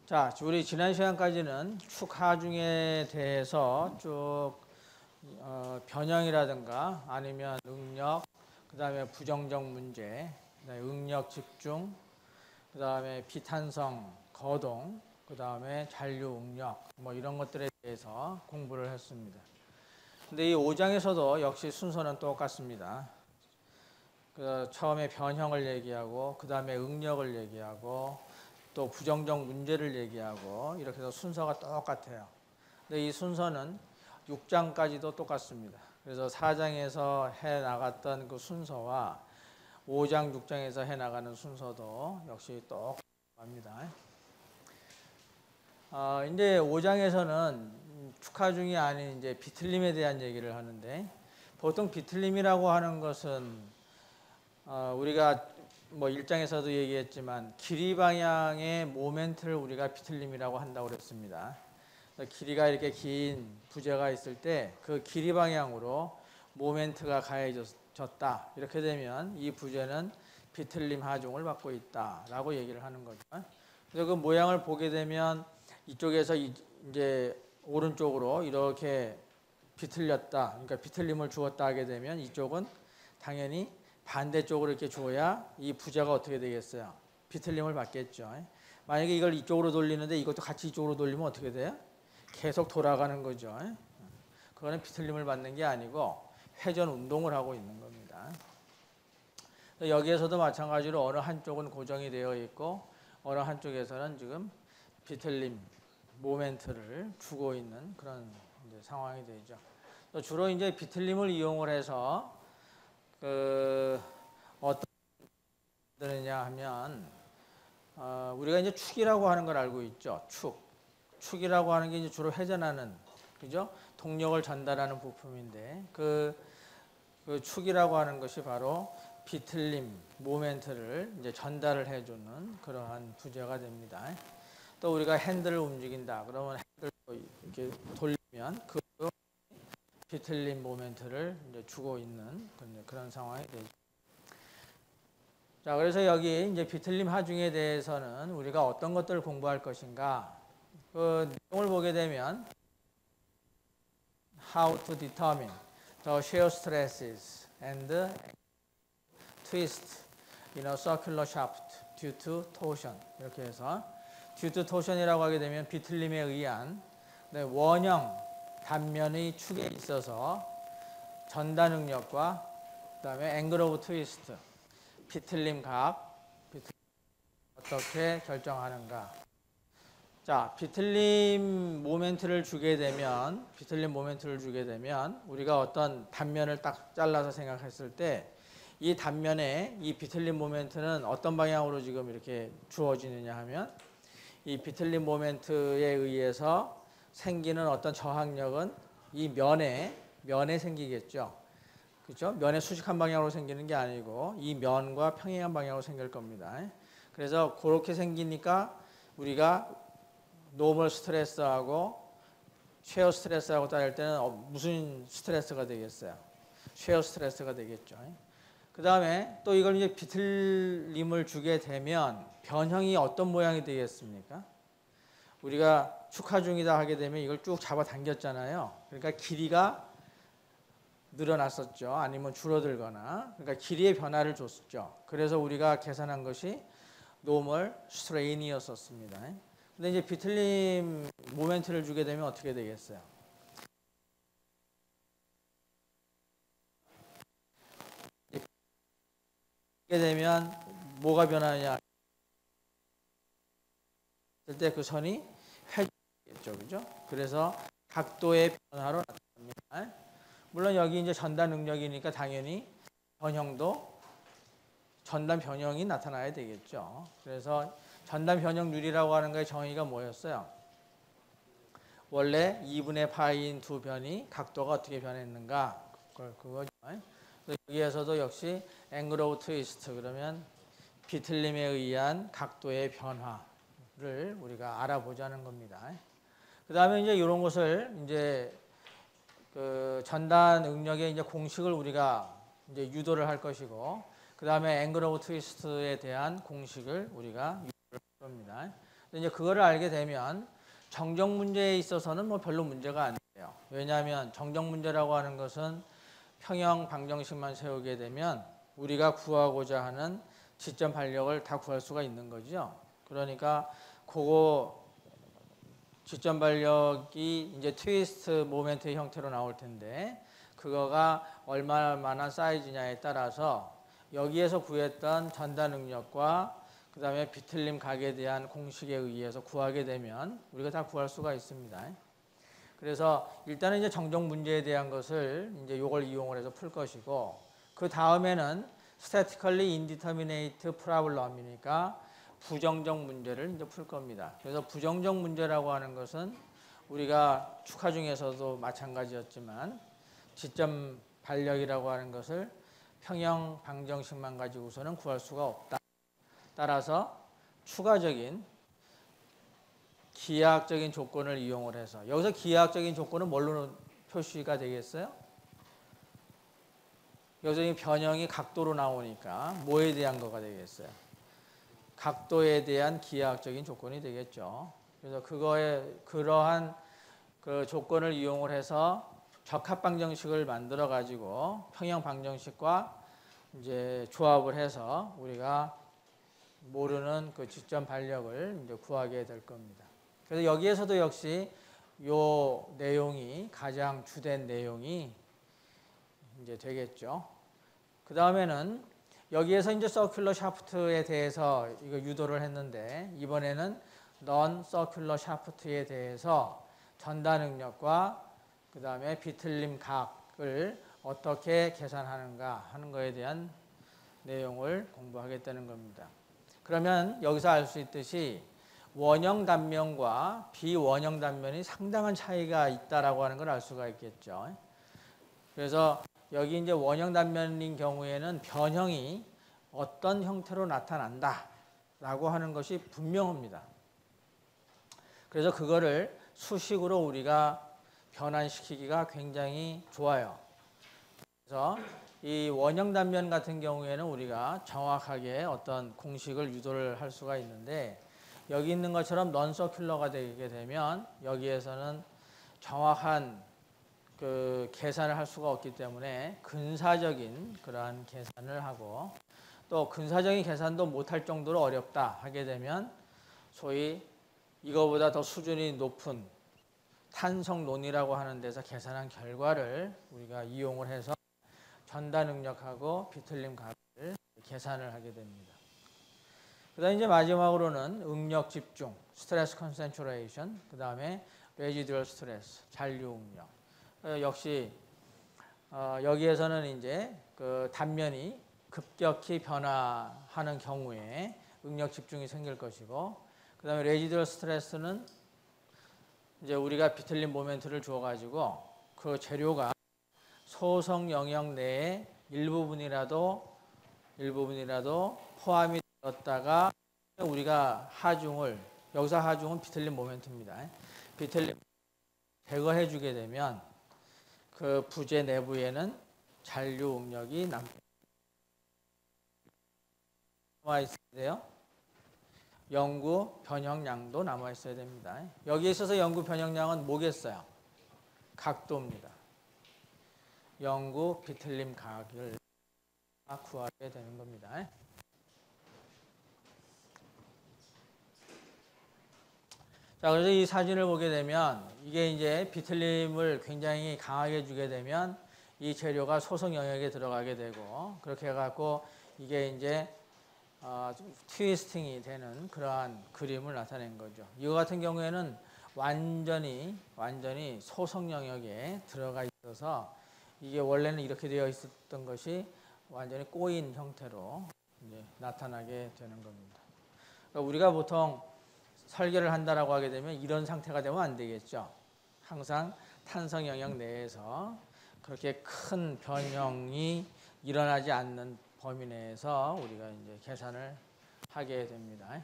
자, 우리 지난 시간까지는 축하중에 대해서 쭉 변형이라든가 아니면 응력, 그 다음에 부정적 문제, 그다음에 응력 집중, 그 다음에 비탄성 거동, 그 다음에 잔류 응력 뭐 이런 것들에 대해서 공부를 했습니다. 근데 이 5장에서도 역시 순서는 똑같습니다. 처음에 변형을 얘기하고 그 다음에 응력을 얘기하고 또 부정적 문제를 얘기하고 이렇게 해서 순서가 똑같아요. 근데 이 순서는 6장까지도 똑같습니다. 그래서 4장에서 해 나갔던 그 순서와 5장, 6장에서 해 나가는 순서도 역시 똑같습니다. 이제 5장에서는 축하중이 아닌 이제 비틀림에 대한 얘기를 하는데, 보통 비틀림이라고 하는 것은 우리가 뭐 1장에서도 얘기했지만 길이 방향의 모멘트를 우리가 비틀림이라고 한다고 그랬습니다. 길이가 이렇게 긴 부재가 있을 때 그 길이 방향으로 모멘트가 가해졌다. 이렇게 되면 이 부재는 비틀림 하중을 받고 있다라고 얘기를 하는 거죠. 그래서 그 모양을 보게 되면 이쪽에서 이제 오른쪽으로 이렇게 비틀렸다. 그러니까 비틀림을 주었다 하게 되면 이쪽은 당연히 반대쪽으로 이렇게 줘야 이 부재가 어떻게 되겠어요? 비틀림을 받겠죠. 만약에 이걸 이쪽으로 돌리는데 이것도 같이 이쪽으로 돌리면 어떻게 돼요? 계속 돌아가는 거죠. 그거는 비틀림을 받는 게 아니고 회전 운동을 하고 있는 겁니다. 여기에서도 마찬가지로 어느 한쪽은 고정이 되어 있고 어느 한쪽에서는 지금 비틀림 모멘트를 주고 있는 그런 이제 상황이 되죠. 주로 이제 비틀림을 이용을 해서 어떤 되느냐 하면 우리가 이제 축이라고 하는 걸 알고 있죠. 축이라고 하는 게 이제 주로 회전하는, 그죠? 동력을 전달하는 부품인데 그 축이라고 하는 것이 바로 비틀림 모멘트를 이제 전달을 해주는 그러한 부재가 됩니다. 또 우리가 핸들을 움직인다 그러면 핸들도 이렇게 돌리면 그 비틀림 모멘트를 이제 주고 있는 그런 상황이 되죠. 자, 그래서 여기 이제 비틀림 하중에 대해서는 우리가 어떤 것들을 공부할 것인가, 그 내용을 보게 되면 how to determine the shear stresses and twist in a circular shaft due to torsion. 이렇게 해서 due to torsion이라고 하게 되면 비틀림에 의한 원형 단면의 축에 있어서 전단 응력과 그다음에 angle of twist, 비틀림 각, 어떻게 결정하는가. 자, 비틀림 모멘트를 주게 되면 우리가 어떤 단면을 딱 잘라서 생각했을 때 이 단면에 이 비틀림 모멘트는 어떤 방향으로 지금 이렇게 주어지느냐 하면 이 비틀림 모멘트에 의해서 생기는 어떤 저항력은 이 면에 생기겠죠. 그렇죠? 면에 수직한 방향으로 생기는 게 아니고 이 면과 평행한 방향으로 생길 겁니다. 그래서 그렇게 생기니까 우리가 노멀 스트레스하고 쉐어 스트레스하고 따질 때는 무슨 스트레스가 되겠어요? 쉐어 스트레스가 되겠죠. 그 다음에 또 이걸 이제 비틀림을 주게 되면 변형이 어떤 모양이 되겠습니까? 우리가 축하중이다 하게 되면 이걸 쭉 잡아 당겼잖아요. 그러니까 길이가 늘어났었죠. 아니면 줄어들거나. 그러니까 길이의 변화를 줬었죠. 그래서 우리가 계산한 것이 노멀 스트레인이었었습니다. 근데 이제 비틀림 모멘트를 주게 되면 어떻게 되겠어요? 주게 되면 뭐가 변하냐? 할 때 그 선이 회전되겠죠, 그죠? 그래서 각도의 변화로 나타납니다. 물론 여기 이제 전단 응력이니까 당연히 전단 변형이 나타나야 되겠죠. 그래서 전단 변형률이라고 하는 거의 정의가 뭐였어요? 원래 2분의 파이인 두 변이 각도가 어떻게 변했는가, 그거죠. 여기에서도 역시 angle of twist, 그러면 비틀림에 의한 각도의 변화를 우리가 알아보자는 겁니다. 그 다음에 이제 이런 것을 이제 그 전단 응력의 이제 공식을 우리가 이제 유도를 할 것이고, 그 다음에 angle of twist에 대한 공식을 우리가 유도를 할 겁니다. 이제 그거를 알게 되면 정정 문제에 있어서는 뭐 별로 문제가 안 돼요. 왜냐하면 정정 문제라고 하는 것은 평형 방정식만 세우게 되면 우리가 구하고자 하는 지점 반력을 다 구할 수가 있는 거죠. 그러니까 그거 지점 반력이 이제 트위스트 모멘트의 형태로 나올 텐데 그거가 얼마나 사이즈냐에 따라서 여기에서 구했던 전다 능력과 그 다음에 비틀림 각에 대한 공식에 의해서 구하게 되면 우리가 다 구할 수가 있습니다. 그래서 일단은 이제 정정 문제에 대한 것을 이제 요걸 이용을 해서 풀 것이고 그 다음에는 statically indeterminate problem이니까 부정적 문제를 이제 풀 겁니다. 그래서 부정적 문제라고 하는 것은 우리가 축하 중에서도 마찬가지였지만 지점 반력이라고 하는 것을 평형 방정식만 가지고서는 구할 수가 없다. 따라서 추가적인 기하학적인 조건을 이용을 해서 여기서 기하학적인 조건은 뭘로 표시가 되겠어요? 여기서 이 변형이 각도로 나오니까 뭐에 대한 거가 되겠어요? 각도에 대한 기하학적인 조건이 되겠죠. 그래서 그러한 그 조건을 이용을 해서 적합방정식을 만들어 가지고 평형방정식과 이제 조합을 해서 우리가 모르는 그 지점 반력을 이제 구하게 될 겁니다. 그래서 여기에서도 역시 요 내용이 가장 주된 내용이 이제 되겠죠. 그 다음에는 여기에서 이제 서큘러 샤프트에 대해서 이거 유도를 했는데 이번에는 넌 서큘러 샤프트에 대해서 전다 능력과 그 다음에 비틀림 각을 어떻게 계산하는가 하는 거에 대한 내용을 공부하겠다는 겁니다. 그러면 여기서 알 수 있듯이 원형 단면과 비원형 단면이 상당한 차이가 있다라고 하는 걸 알 수가 있겠죠. 그래서 여기 이제 원형 단면인 경우에는 변형이 어떤 형태로 나타난다라고 하는 것이 분명합니다. 그래서 그거를 수식으로 우리가 변환시키기가 굉장히 좋아요. 그래서 이 원형 단면 같은 경우에는 우리가 정확하게 어떤 공식을 유도를 할 수가 있는데 여기 있는 것처럼 넌 서큘러가 되게 되면 여기에서는 정확한 그 계산을 할 수가 없기 때문에 근사적인 그러한 계산을 하고 또 근사적인 계산도 못할 정도로 어렵다 하게 되면 소위 이거보다 더 수준이 높은 탄성론이라고 하는 데서 계산한 결과를 우리가 이용을 해서 전다 능력하고 비틀림 각을 계산을 하게 됩니다. 그 다음에 이제 마지막으로는 응력 집중, 스트레스 컨센트레이션, 그 다음에 레지듀얼 스트레스, 잔류 응력. 역시 여기에서는 이제 그 단면이 급격히 변화하는 경우에 응력 집중이 생길 것이고, 그 다음에 레지듀얼 스트레스는 이제 우리가 비틀림 모멘트를 주어가지고 그 재료가 소성 영역 내에 일부분이라도 포함이 되었다가 우리가 하중을 여기서 하중은 비틀림 모멘트입니다. 비틀림 제거해 주게 되면 그 부재 내부에는 잔류 응력이 남아 있어야 돼요. 영구 변형량도 남아 있어야 됩니다. 여기에 있어서 영구 변형량은 뭐겠어요? 각도입니다. 영구 비틀림 각을 구하게 되는 겁니다. 자, 그래서 이 사진을 보게 되면 이게 이제 비틀림을 굉장히 강하게 주게 되면 이 재료가 소성 영역에 들어가게 되고 그렇게 해갖고 이게 이제 트위스팅이 되는 그러한 그림을 나타낸 거죠. 이거 같은 경우에는 완전히 소성 영역에 들어가 있어서 이게 원래는 이렇게 되어 있었던 것이 완전히 꼬인 형태로 이제 나타나게 되는 겁니다. 그러니까 우리가 보통 설계를 한다라고 하게 되면 이런 상태가 되면 안 되겠죠. 항상 탄성 영역 내에서 그렇게 큰 변형이 일어나지 않는 범위 내에서 우리가 이제 계산을 하게 됩니다.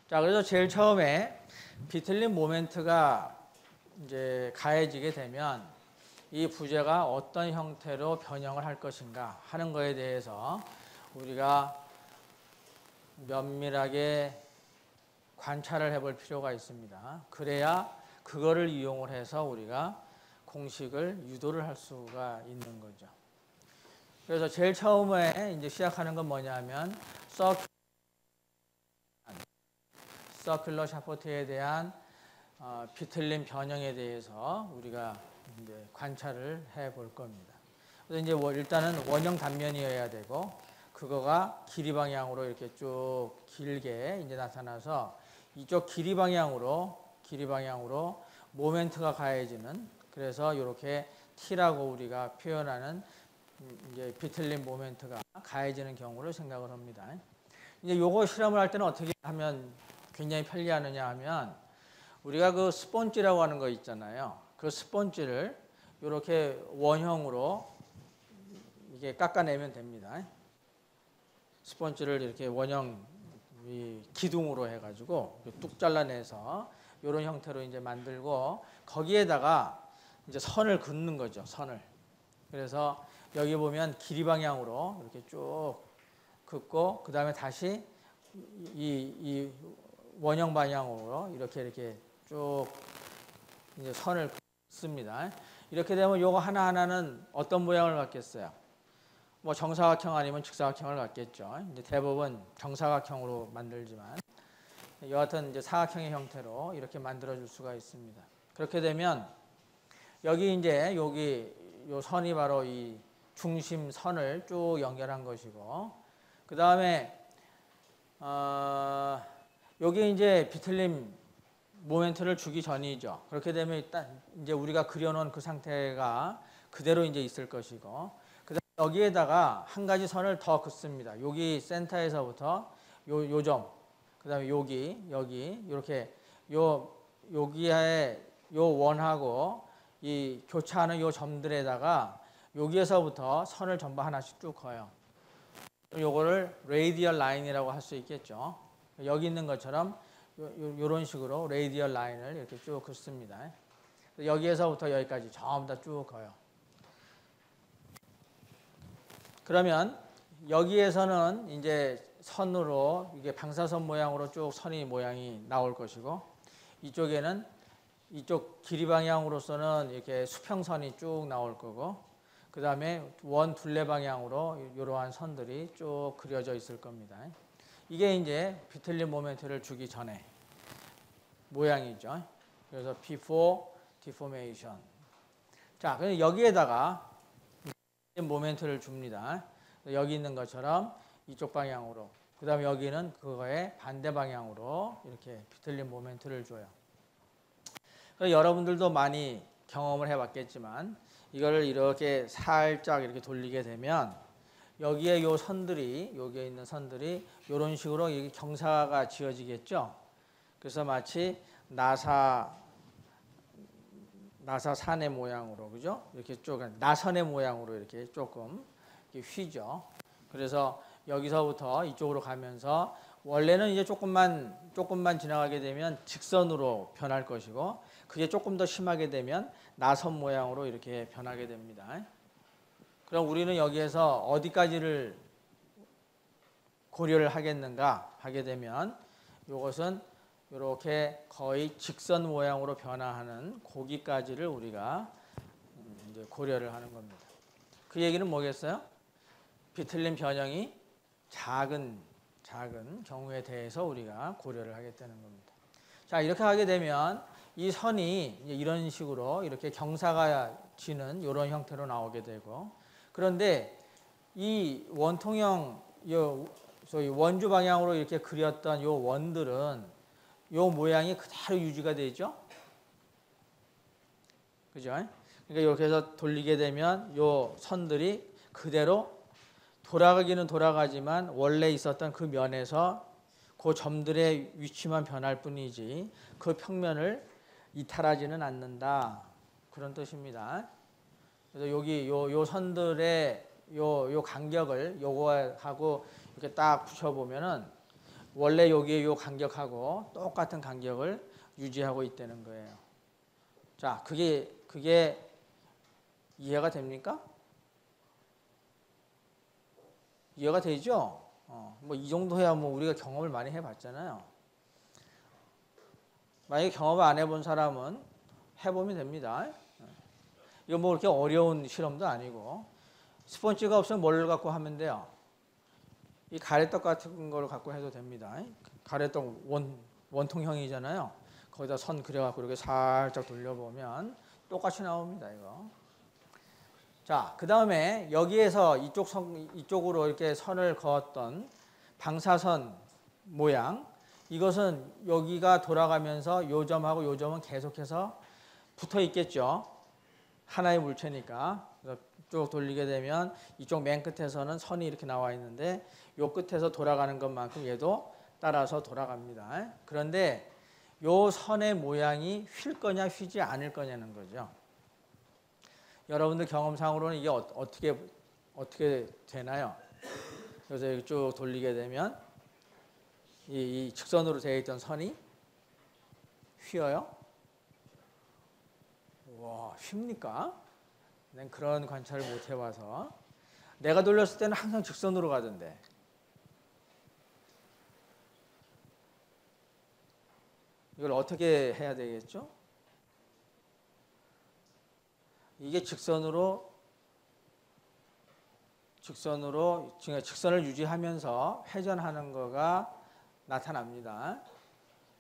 자, 그래서 제일 처음에 비틀림 모멘트가 이제 가해지게 되면 이 부재가 어떤 형태로 변형을 할 것인가 하는 거에 대해서 우리가 면밀하게 관찰을 해볼 필요가 있습니다. 그래야 그거를 이용을 해서 우리가 공식을 유도를 할 수가 있는 거죠. 그래서 제일 처음에 이제 시작하는 건 뭐냐면 서큘러 샤프트에 대한 비틀림 변형에 대해서 우리가 이제 관찰을 해볼 겁니다. 그래서 이제 일단은 원형 단면이어야 되고 그거가 길이 방향으로 이렇게 쭉 길게 이제 나타나서 이쪽 길이 방향으로 모멘트가 가해지는, 그래서 이렇게 T라고 우리가 표현하는 이제 비틀림 모멘트가 가해지는 경우를 생각을 합니다. 이제 요거 실험을 할 때는 어떻게 하면 굉장히 편리하느냐 하면 우리가 그 스폰지라고 하는 거 있잖아요. 그 스폰지를 이렇게 원형으로 이게 깎아내면 됩니다. 스폰지를 이렇게 원형 기둥으로 해가지고 뚝 잘라내서 이런 형태로 이제 만들고 거기에다가 이제 선을 긋는 거죠. 선을. 그래서 여기 보면 길이 방향으로 이렇게 쭉 긋고 그 다음에 다시 이 원형 방향으로 이렇게 쭉 이제 선을 긋습니다. 이렇게 되면 요거 하나하나는 어떤 모양을 갖겠어요? 뭐 정사각형 아니면 직사각형을 갖겠죠. 이제 대부분 정사각형으로 만들지만 여하튼 이제 사각형의 형태로 이렇게 만들어 줄 수가 있습니다. 그렇게 되면 여기 이제 여기 요 선이 바로 이 중심 선을 쭉 연결한 것이고 그 다음에 여기 이제 비틀림 모멘트를 주기 전이죠. 그렇게 되면 일단 이제 우리가 그려놓은 그 상태가 그대로 이제 있을 것이고 그다음 여기에다가 한 가지 선을 더 긋습니다. 여기 센터에서부터 요 점, 그다음에 여기 이렇게 여기에 요 원하고 이 교차하는 요 점들에다가 여기에서부터 선을 전부 하나씩 쭉 그어요. 요거를 레이디얼 라인이라고 할 수 있겠죠. 여기 있는 것처럼 요런 식으로 레이디얼 라인을 이렇게 쭉 긋습니다. 여기에서부터 여기까지 전부 다 쭉 그어요. 그러면 여기에서는 이제 선으로 이게 방사선 모양으로 쭉 선이 모양이 나올 것이고 이쪽에는 이쪽 길이 방향으로서는 이렇게 수평선이 쭉 나올 거고 그 다음에 원 둘레 방향으로 이러한 선들이 쭉 그려져 있을 겁니다. 이게 이제 비틀림 모멘트를 주기 전에 모양이죠. 그래서 before deformation. 자, 그럼 여기에다가 모멘트를 줍니다. 여기 있는 것처럼 이쪽 방향으로. 그 다음에 여기는 그거의 반대 방향으로 이렇게 비틀림 모멘트를 줘요. 여러분들도 많이 경험을 해봤겠지만 이거를 이렇게 살짝 이렇게 돌리게 되면 여기에 요 선들이 여기에 있는 선들이 이런 식으로 경사가 지어지겠죠. 그래서 마치 나사 산의 모양으로 그죠? 이렇게 쭉 나선의 모양으로 이렇게 조금 이렇게 휘죠. 그래서 여기서부터 이쪽으로 가면서 원래는 이제 조금만 지나가게 되면 직선으로 변할 것이고 그게 조금 더 심하게 되면 나선 모양으로 이렇게 변하게 됩니다. 그럼 우리는 여기에서 어디까지를 고려를 하겠는가 하게 되면 이것은 이렇게 거의 직선 모양으로 변화하는 고기까지를 우리가 이제 고려를 하는 겁니다. 그 얘기는 뭐겠어요? 비틀림 변형이 작은 경우에 대해서 우리가 고려를 하겠다는 겁니다. 자, 이렇게 하게 되면 이 선이 이런 식으로 이렇게 경사가 지는 이런 형태로 나오게 되고 그런데 이 원통형 소위 원주 방향으로 이렇게 그렸던 요 원들은 요 모양이 그대로 유지가 되죠. 그죠? 그러니까 이렇게 해서 돌리게 되면 요 선들이 그대로 돌아가기는 돌아가지만 원래 있었던 그 면에서 그 점들의 위치만 변할 뿐이지 그 평면을 이탈하지는 않는다. 그런 뜻입니다. 그래서 여기 요 선들의 요 간격을 요거하고 이렇게 딱 붙여보면은 원래 여기에 요 간격하고 똑같은 간격을 유지하고 있다는 거예요. 자, 그게 이해가 됩니까? 이해가 되죠? 뭐 이 정도 해야 뭐 우리가 경험을 많이 해봤잖아요. 만약에 경험을 안 해본 사람은 해보면 됩니다. 이거 뭐 그렇게 어려운 실험도 아니고 스펀지가 없으면 뭘 갖고 하면 돼요? 이 가래떡 같은 걸 갖고 해도 됩니다. 가래떡 원통형이잖아요. 거기다 선 그려갖고 이렇게 살짝 돌려보면 똑같이 나옵니다. 이거. 자, 그 다음에 여기에서 이쪽으로 이렇게 선을 그었던 방사선 모양, 이것은 여기가 돌아가면서 요 점하고 요 점은 계속해서 붙어 있겠죠. 하나의 물체니까. 그래서 쭉 돌리게 되면 이쪽 맨 끝에서는 선이 이렇게 나와 있는데 요 끝에서 돌아가는 것만큼 얘도 따라서 돌아갑니다. 그런데 요 선의 모양이 휠 거냐 휘지 않을 거냐는 거죠. 여러분들 경험상으로는 이게 어떻게 되나요? 그래서 이렇게 쭉 돌리게 되면 이 직선으로 되어 있던 선이 휘어요? 와, 휩니까? 난 그런 관찰을 못 해봐서. 내가 돌렸을 때는 항상 직선으로 가던데. 이걸 어떻게 해야 되겠죠? 이게 직선을 유지하면서 회전하는 거가 나타납니다.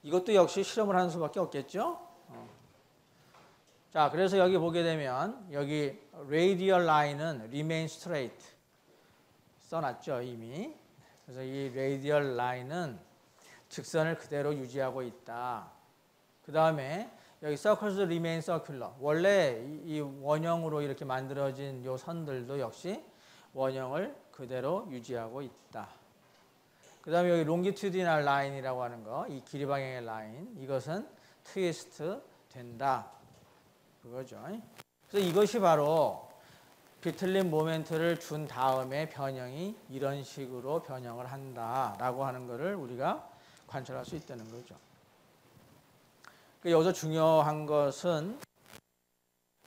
이것도 역시 실험을 하는 수밖에 없겠죠? 자, 그래서 여기 보게 되면 여기 radial line은 remain straight 써놨죠, 이미. 그래서 이 radial line은 직선을 그대로 유지하고 있다. 그 다음에 여기 circles remain circular. 원래 이 원형으로 이렇게 만들어진 요 선들도 역시 원형을 그대로 유지하고 있다. 그 다음에 여기 longitudinal line이라고 하는 거, 이 길이 방향의 라인, 이것은 트위스트 된다. 그거죠. 그래서 이것이 바로 비틀린 모멘트를 준 다음에 변형이 이런 식으로 변형을 한다라고 하는 것을 우리가 관찰할 수 있다는 거죠. 여기서 중요한 것은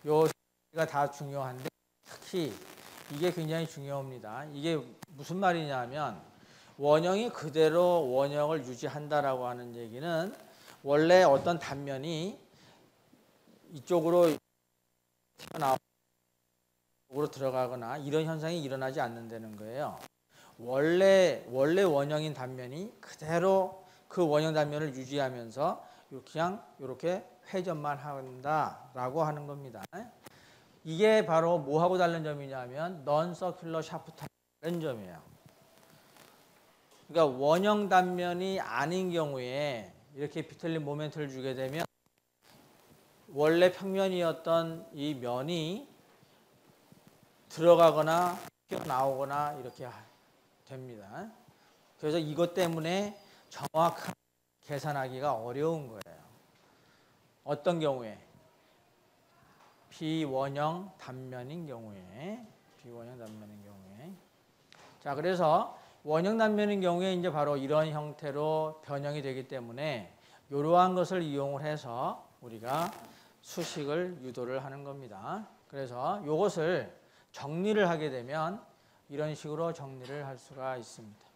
요가 다 중요한데 특히 이게 굉장히 중요합니다. 이게 무슨 말이냐면 원형이 그대로 원형을 유지한다라고 하는 얘기는 원래 어떤 단면이 이쪽으로 튀어나오고 들어가거나 이런 현상이 일어나지 않는다는 거예요. 원래 원형인 단면이 그대로 그 원형 단면을 유지하면서 그냥 이렇게 회전만 한다라고 하는 겁니다. 이게 바로 뭐하고 다른 점이냐면 non-circular shaft하는 점이에요. 그러니까 원형 단면이 아닌 경우에 이렇게 비틀린 모멘트를 주게 되면 원래 평면이었던 이 면이 들어가거나 튀어나오거나 이렇게 됩니다. 그래서 이것 때문에 정확하게 계산하기가 어려운 거예요. 어떤 경우에? 비원형 단면인 경우에. 자, 그래서 원형 단면인 경우에 이제 바로 이런 형태로 변형이 되기 때문에 이러한 것을 이용을 해서 우리가 수식을 유도를 하는 겁니다. 그래서 이것을 정리를 하게 되면 이런 식으로 정리를 할 수가 있습니다.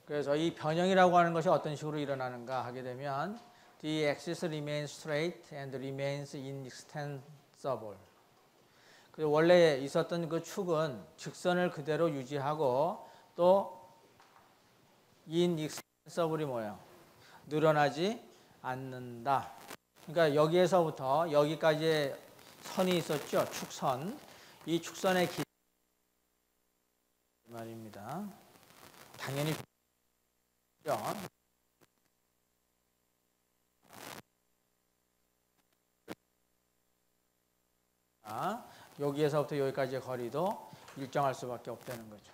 그래서 이 변형이라고 하는 것이 어떤 식으로 일어나는가 하게 되면 The axis remains straight and remains inextensible. 원래 있었던 그 축은 직선을 그대로 유지하고 또 inextensible이 뭐예요? 늘어나지 않는다. 그러니까 여기에서부터 여기까지의 선이 있었죠. 축선. 이 축선의 길이 말입니다. 당연히 여기에서부터 여기까지의 거리도 일정할 수밖에 없다는 거죠.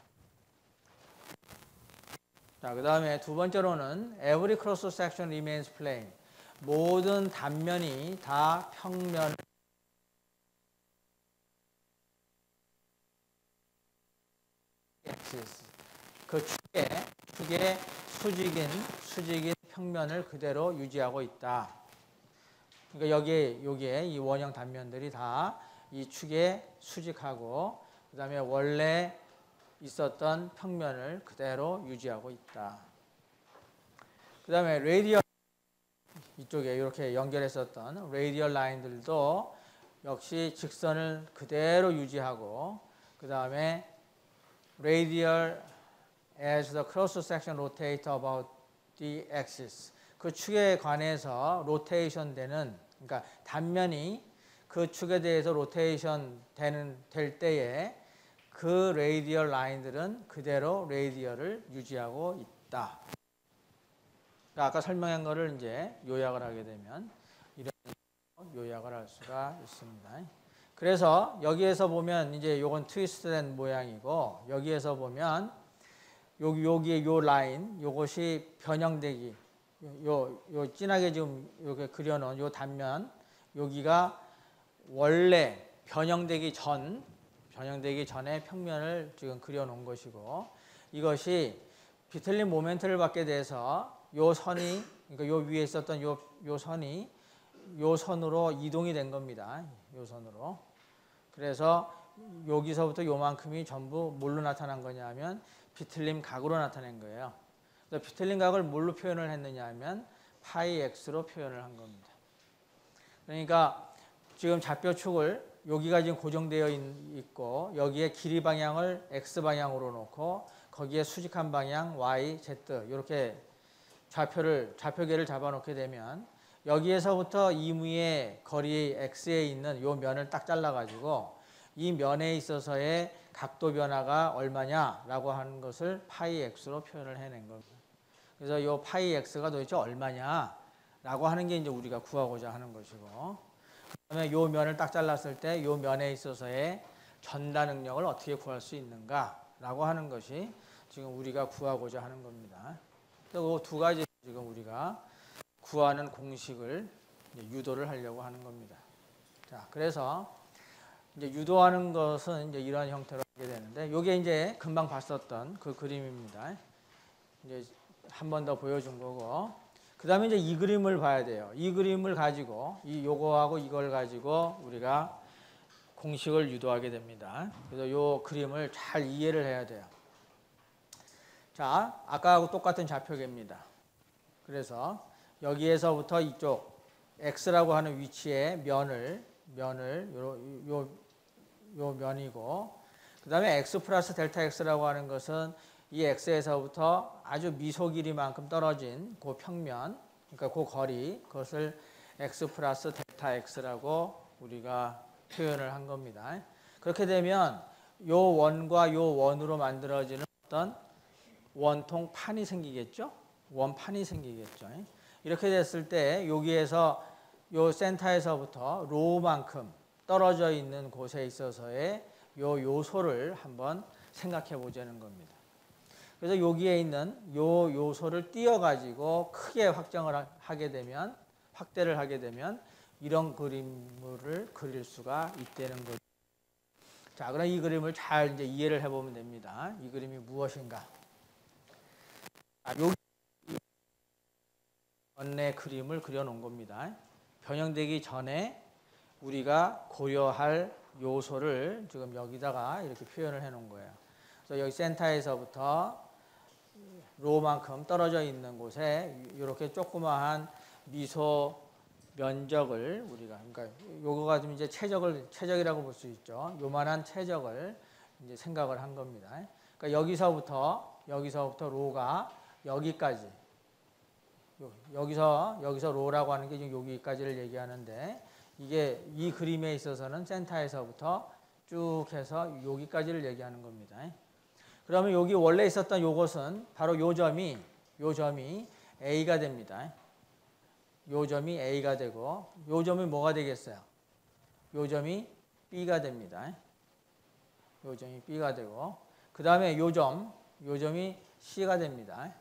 자, 그 다음에 두 번째로는 every cross section remains plane. 모든 단면이 다 평면 그 축의 수직인 평면을 그대로 유지하고 있다. 그러니까 여기에 이 원형 단면들이 다 이 축에 수직하고 그 다음에 원래 있었던 평면을 그대로 유지하고 있다. 그다음에 레이디얼 이쪽에 이렇게 연결했었던 레이디얼 라인들도 역시 직선을 그대로 유지하고 그다음에 radial as the cross section rotate about the axis 그 축에 관해서 로테이션 되는 그러니까 단면이 그 축에 대해서 로테이션 될 때에 그 레이디얼 라인들은 그대로 레이디얼을 유지하고 있다. 그러니까 아까 설명한 거를 이제 요약을 하게 되면 이런 요약을 할 수가 있습니다. 그래서 여기에서 보면 이제 요건 트위스트된 모양이고 여기에서 보면 여기에 요 라인 요것이 변형되기 요 진하게 지금 이렇게 그려놓은 요 단면 여기가 원래 변형되기 전에 평면을 지금 그려놓은 것이고 이것이 비틀린 모멘트를 받게 돼서 요 선이 그러니까 요 위에 있었던 요 선이 요 선으로 이동이 된 겁니다. 요 선으로. 그래서 여기서부터 요만큼이 전부 뭘로 나타난 거냐면 비틀림 각으로 나타낸 거예요. 그래서 비틀림 각을 뭘로 표현을 했느냐 하면 파이 x로 표현을 한 겁니다. 그러니까 지금 좌표축을 여기가 지금 고정되어 있고 여기에 길이 방향을 x 방향으로 놓고 거기에 수직한 방향 y, z 이렇게 좌표계를 잡아놓게 되면 여기에서부터 이무의 거리 x에 있는 요 면을 딱 잘라가지고 이 면에 있어서의 각도 변화가 얼마냐라고 하는 것을 파이 x로 표현을 해낸 겁니다. 그래서 요 파이 x가 도대체 얼마냐라고 하는 게 이제 우리가 구하고자 하는 것이고, 그다음에 요 면을 딱 잘랐을 때 요 면에 있어서의 전다 능력을 어떻게 구할 수 있는가라고 하는 것이 지금 우리가 구하고자 하는 겁니다. 그리고 두 가지 지금 우리가 구하는 공식을 유도를 하려고 하는 겁니다. 자, 그래서 이제 유도하는 것은 이제 이러한 형태로 하게 되는데, 요게 이제 금방 봤었던 그 그림입니다. 이제 한 번 더 보여준 거고, 그 다음에 이제 이 그림을 봐야 돼요. 이 그림을 가지고, 요거하고 이걸 가지고 우리가 공식을 유도하게 됩니다. 그래서 요 그림을 잘 이해를 해야 돼요. 자, 아까하고 똑같은 좌표계입니다. 그래서 여기에서부터 이쪽 x라고 하는 위치에 면을 요 면이고, 그 다음에 x 플러스 델타 x라고 하는 것은 이 x에서부터 아주 미소 길이만큼 떨어진 그 평면, 그러니까 그 거리, 그것을 x 플러스 델타 x라고 우리가 표현을 한 겁니다. 그렇게 되면 요 원과 요 원으로 만들어지는 어떤 원통판이 생기겠죠? 원판이 생기겠죠. 이렇게 됐을 때 여기에서 요 센터에서부터 로우만큼 떨어져 있는 곳에 있어서의 요 요소를 한번 생각해 보자는 겁니다. 그래서 여기에 있는 요 요소를 띄어 가지고 크게 확대를 하게 되면 이런 그림을 그릴 수가 있다는 거죠. 자, 그럼 이 그림을 잘 이제 이해를 해 보면 됩니다. 이 그림이 무엇인가? 여기 원래 그림을 그려 놓은 겁니다. 변형되기 전에 우리가 고려할 요소를 지금 여기다가 이렇게 표현을 해 놓은 거예요. 그래서 여기 센터에서부터 로만큼 떨어져 있는 곳에 이렇게 조그마한 미소 면적을 우리가, 그러니까 요거가 좀 이제 최적이라고 볼 수 있죠. 요만한 최적을 이제 생각을 한 겁니다. 그러니까 여기서부터 로가 여기까지, 여기서 로라고 하는 게 지금 여기까지를 얘기하는데, 이게 이 그림에 있어서는 센터에서부터 쭉 해서 여기까지를 얘기하는 겁니다. 그러면 여기 원래 있었던 요것은 바로 요 점이 A가 됩니다. 요 점이 A가 되고, 요 점이 뭐가 되겠어요? 요 점이 B가 됩니다. 요 점이 B가 되고, 그 다음에 요 점이 C가 됩니다.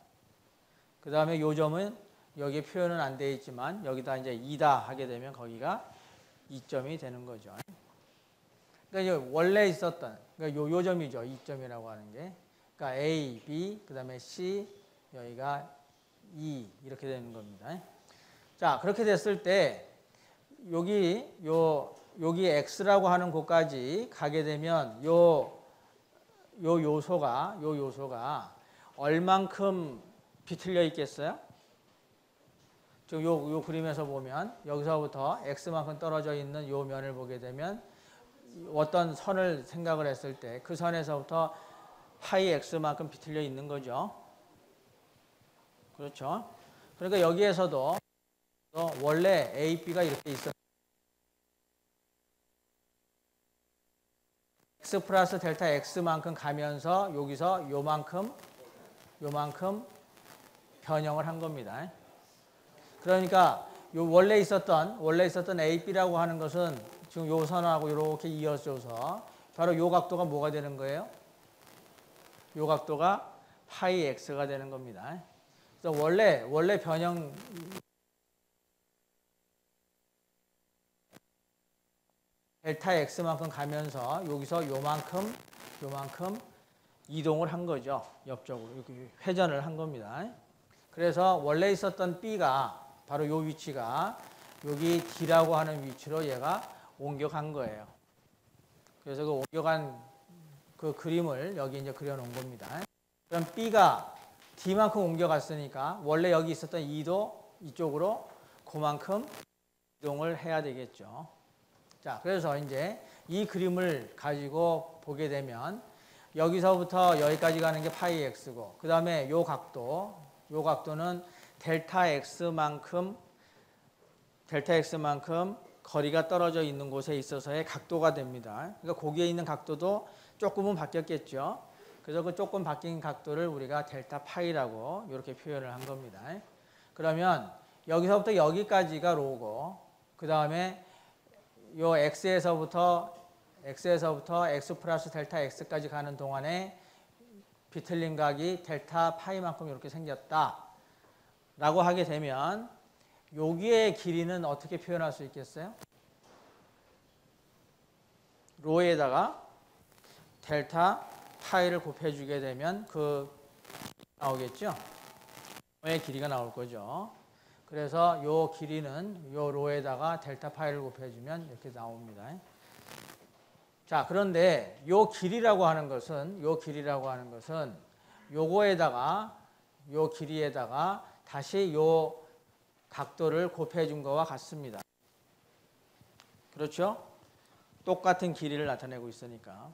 그 다음에 요 점은 여기 표현은 안 되어 있지만 여기다 이제 2다 하게 되면 거기가 2점이 되는 거죠. 그러니까 원래 있었던, 그러니까 요 점이죠. 2점이라고 하는 게. 그러니까 A, B, 그 다음에 C, 여기가 E 이렇게 되는 겁니다. 자, 그렇게 됐을 때 여기 X라고 하는 곳까지 가게 되면 요 요소가 얼만큼 비틀려 있겠어요? 지금 요 그림에서 보면 여기서부터 x만큼 떨어져 있는 요 면을 보게 되면 어떤 선을 생각을 했을 때 그 선에서부터 파이 x만큼 비틀려 있는 거죠. 그렇죠? 그러니까 여기에서도 원래 A, B가 이렇게 있었 x 플러스 델타 x만큼 가면서 여기서 요만큼 변형을 한 겁니다. 그러니까 요 원래 있었던 A, B라고 하는 것은 지금 요 선하고 이렇게 이어져서 바로 요 각도가 뭐가 되는 거예요? 요 각도가 파이 x가 되는 겁니다. 그래서 원래 변형 델타 x만큼 가면서 여기서 요만큼 이동을 한 거죠. 옆쪽으로 이렇게 회전을 한 겁니다. 그래서 원래 있었던 B가 바로 요 위치가 여기 D라고 하는 위치로 얘가 옮겨간 거예요. 그래서 그 옮겨간 그 그림을 여기 이제 그려놓은 겁니다. 그럼 B가 D만큼 옮겨갔으니까 원래 여기 있었던 E도 이쪽으로 그만큼 이동을 해야 되겠죠. 자, 그래서 이제 이 그림을 가지고 보게 되면 여기서부터 여기까지 가는 게 파이 x고 그 다음에 요 각도는 델타 x만큼 거리가 떨어져 있는 곳에 있어서의 각도가 됩니다. 그러니까 거기에 있는 각도도 조금은 바뀌었겠죠. 그래서 그 조금 바뀐 각도를 우리가 델타 파이라고 이렇게 표현을 한 겁니다. 그러면 여기서부터 여기까지가 로고 그 다음에 요 x에서부터 x 플러스 델타 x까지 가는 동안에 비틀린 각이 델타 파이만큼 이렇게 생겼다 라고 하게 되면 여기의 길이는 어떻게 표현할 수 있겠어요? 로에다가 델타 파이를 곱해주게 되면 그 나오겠죠? 로의 길이가 나올 거죠. 그래서 요 길이는 요 로에다가 델타 파이를 곱해주면 이렇게 나옵니다. 자, 그런데 요 길이라고 하는 것은 요거에다가 요 길이에다가 다시 요 각도를 곱해준 거와 같습니다. 그렇죠? 똑같은 길이를 나타내고 있으니까.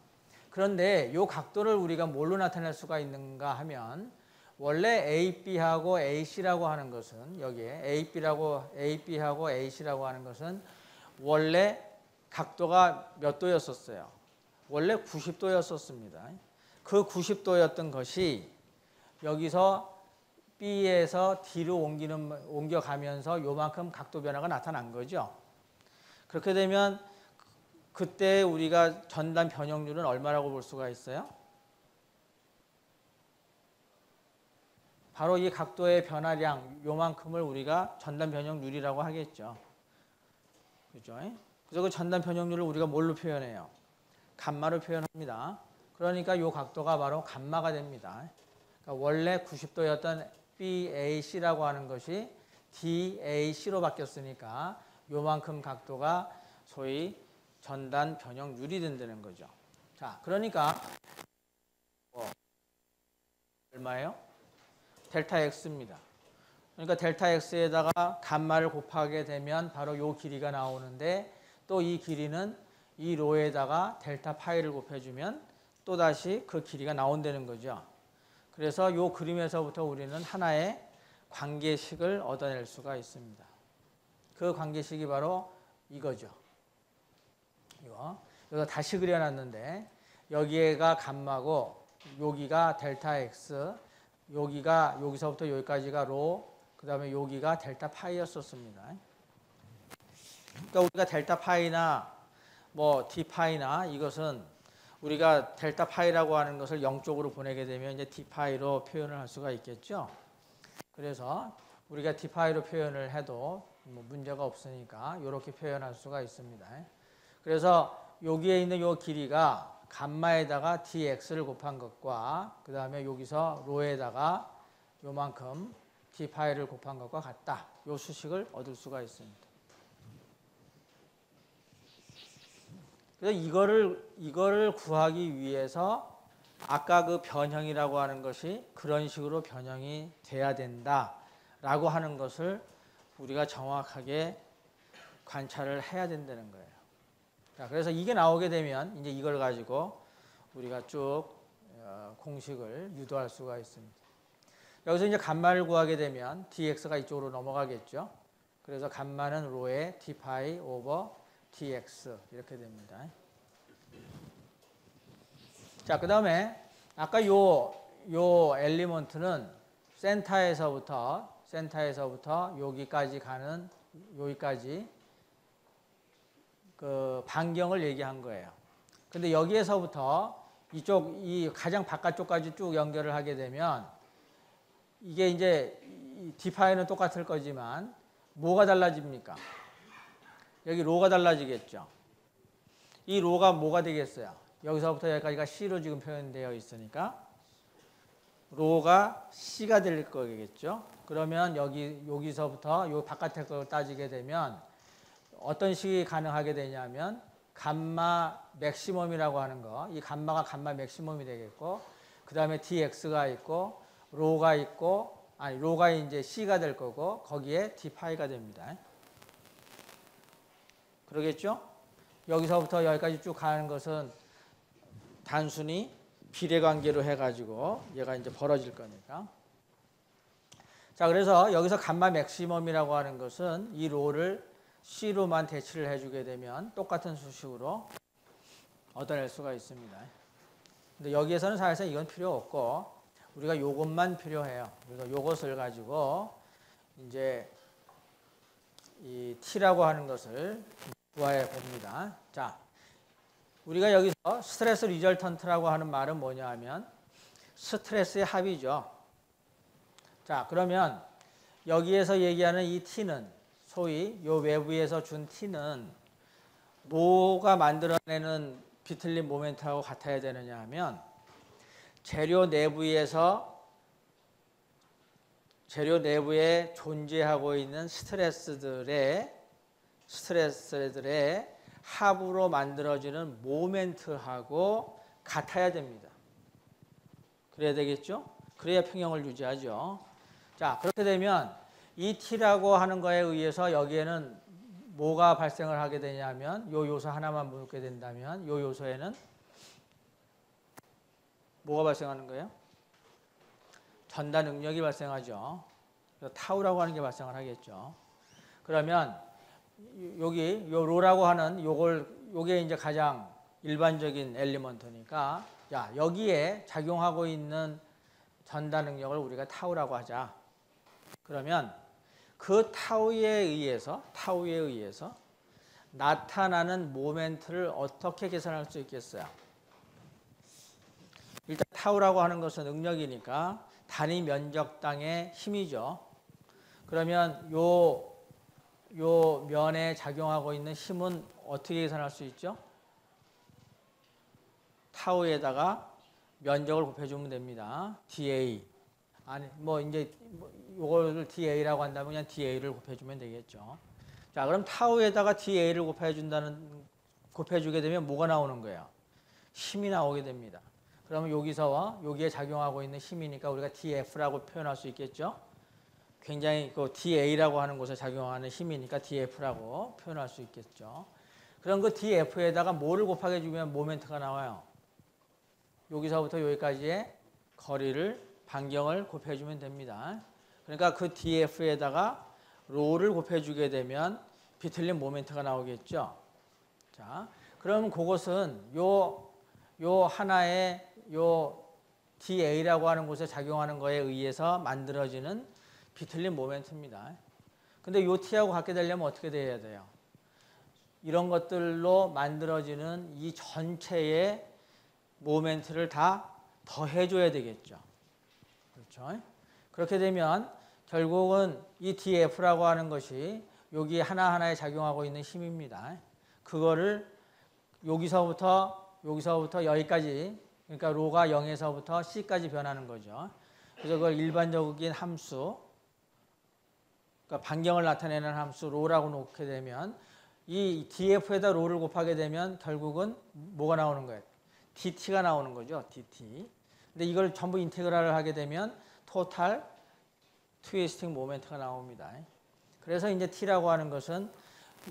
그런데 요 각도를 우리가 뭘로 나타낼 수가 있는가 하면 원래 AB하고 AC라고 하는 것은 여기에 AB하고 AC라고 하는 것은 원래 각도가 몇 도였었어요? 원래 90도였었습니다. 그 90도였던 것이 여기서 B에서 D로 옮겨가면서 요만큼 각도 변화가 나타난 거죠. 그렇게 되면 그때 우리가 전단 변형률은 얼마라고 볼 수가 있어요? 바로 이 각도의 변화량 요만큼을 우리가 전단 변형률이라고 하겠죠. 그죠? 그래서 그 전단 변형률을 우리가 뭘로 표현해요? 감마로 표현합니다. 그러니까 이 각도가 바로 감마가 됩니다. 그러니까 원래 90도였던 BAC라고 하는 것이 DAC로 바뀌었으니까 요만큼 각도가 소위 전단 변형률이 된다는 거죠. 자, 그러니까 얼마예요? 델타 X입니다. 그러니까 델타 X에다가 감마를 곱하게 되면 바로 요 길이가 나오는데 또 이 길이는 이 로에다가 델타 파이를 곱해주면 또다시 그 길이가 나온다는 거죠. 그래서 요 그림에서부터 우리는 하나의 관계식을 얻어낼 수가 있습니다. 그 관계식이 바로 이거죠. 이거 다시 그려놨는데 여기가 감마고 여기가 델타 X 여기서부터 여기까지가 로, 그 다음에 여기가 델타 파이였었습니다. 그러니까 우리가 델타 파이나 뭐 D 파이나 이것은 우리가 델타 파이라고 하는 것을 0쪽으로 보내게 되면 이제 D 파이로 표현을 할 수가 있겠죠. 그래서 우리가 D 파이로 표현을 해도 뭐 문제가 없으니까 이렇게 표현할 수가 있습니다. 그래서 여기에 있는 요 길이가 감마에다가 dx를 곱한 것과 그 다음에 여기서 로에다가 요만큼 d 파이를 곱한 것과 같다. 요 수식을 얻을 수가 있습니다. 그래서 이거를 구하기 위해서 아까 그 변형이라고 하는 것이 그런 식으로 변형이 돼야 된다라고 하는 것을 우리가 정확하게 관찰을 해야 된다는 거예요. 자, 그래서 이게 나오게 되면 이제 이걸 가지고 우리가 쭉 공식을 유도할 수가 있습니다. 여기서 이제 감마를 구하게 되면 dx가 이쪽으로 넘어가겠죠. 그래서 감마는 로에 d파이 오버 dx 이렇게 됩니다. 자, 그 다음에 아까 요 엘리먼트는 센터에서부터 여기까지 가는 여기까지 그 반경을 얘기한 거예요. 근데 여기에서부터 이쪽 이 가장 바깥쪽까지 쭉 연결을 하게 되면 이게 이제 d파이는 똑같을 거지만 뭐가 달라집니까? 여기 로가 달라지겠죠. 이 로가 뭐가 되겠어요? 여기서부터 여기까지가 C로 지금 표현되어 있으니까 로가 C가 될 거겠죠. 그러면 여기서부터 요 바깥의 걸 따지게 되면 어떤 식이 가능하게 되냐면 감마 맥시멈이라고 하는 거, 이 감마가 감마 맥시멈이 되겠고, 그 다음에 dx가 있고, 로가 있고, 아니 로가 이제 C가 될 거고, 거기에 d파이가 됩니다. 그러겠죠? 여기서부터 여기까지 쭉 가는 것은 단순히 비례관계로 해가지고 얘가 이제 벌어질 거니까. 자, 그래서 여기서 감마 맥시멈이라고 하는 것은 이 로를 C로만 대치를 해주게 되면 똑같은 수식으로 얻어낼 수가 있습니다. 근데 여기에서는 사실상 이건 필요 없고 우리가 요것만 필요해요. 그래서 요것을 가지고 이제 이 T라고 하는 것을 구해 봅니다. 자, 우리가 여기서 스트레스 리절턴트라고 하는 말은 뭐냐 하면 스트레스의 합이죠. 자, 그러면 여기에서 얘기하는 이 T는 소위 요 외부에서 준 T는 뭐가 만들어내는 비틀린 모멘트하고 같아야 되느냐 하면 재료 내부에 존재하고 있는 스트레스들의 합으로 만들어지는 모멘트하고 같아야 됩니다. 그래야 되겠죠? 그래야 평형을 유지하죠. 자, 그렇게 되면 이 T라고 하는 거에 의해서 여기에는 뭐가 발생을 하게 되냐면 요 요소 하나만 묻게 된다면 요 요소에는 뭐가 발생하는 거예요? 전달 능력이 발생하죠. 타우라고 하는 게 발생을 하겠죠. 그러면 여기 요 로라고 하는 요게 이제 가장 일반적인 엘리먼트니까 야, 여기에 작용하고 있는 전달 능력을 우리가 타우라고 하자. 그러면 그 타우에 의해서 나타나는 모멘트를 어떻게 계산할 수 있겠어요? 일단 타우라고 하는 것은 능력이니까 단위 면적당의 힘이죠. 그러면 요 면에 작용하고 있는 힘은 어떻게 계산할 수 있죠? 타우에다가 면적을 곱해주면 됩니다. dA. 아니, 이제 요거를 da라고 한다면 그냥 da를 곱해주면 되겠죠. 자, 그럼 타우에다가 da를 곱해주게 되면 뭐가 나오는 거예요? 힘이 나오게 됩니다. 그러면 여기에 작용하고 있는 힘이니까 우리가 df라고 표현할 수 있겠죠. 굉장히 그 da라고 하는 곳에 작용하는 힘이니까 df라고 표현할 수 있겠죠. 그럼 그 df에다가 뭐를 곱하게 주면 모멘트가 나와요? 여기서부터 여기까지의 반경을 곱해주면 됩니다. 그러니까 그 df에다가 로를 곱해주게 되면 비틀린 모멘트가 나오겠죠. 자, 그럼 그것은 요 하나의 요 da라고 하는 곳에 작용하는 거에 의해서 만들어지는 비틀린 모멘트입니다. 근데 요 t하고 같게 되려면 어떻게 돼야 돼요? 이런 것들로 만들어지는 이 전체의 모멘트를 다 더해줘야 되겠죠. 그렇죠? 그렇게 되면 결국은 이 df라고 하는 것이 여기 하나하나에 작용하고 있는 힘입니다. 그거를 여기서부터 여기까지, 그러니까 로가 0에서부터 C까지 변하는 거죠. 그래서 그걸 일반적인 함수, 그러니까 반경을 나타내는 함수 로라고 놓게 되면 이 df에다 로를 곱하게 되면 결국은 뭐가 나오는 거예요? dt가 나오는 거죠. dt. 근데 이걸 전부 인테그랄을 하게 되면 토탈 트위스팅 모멘트가 나옵니다. 그래서 이제 T라고 하는 것은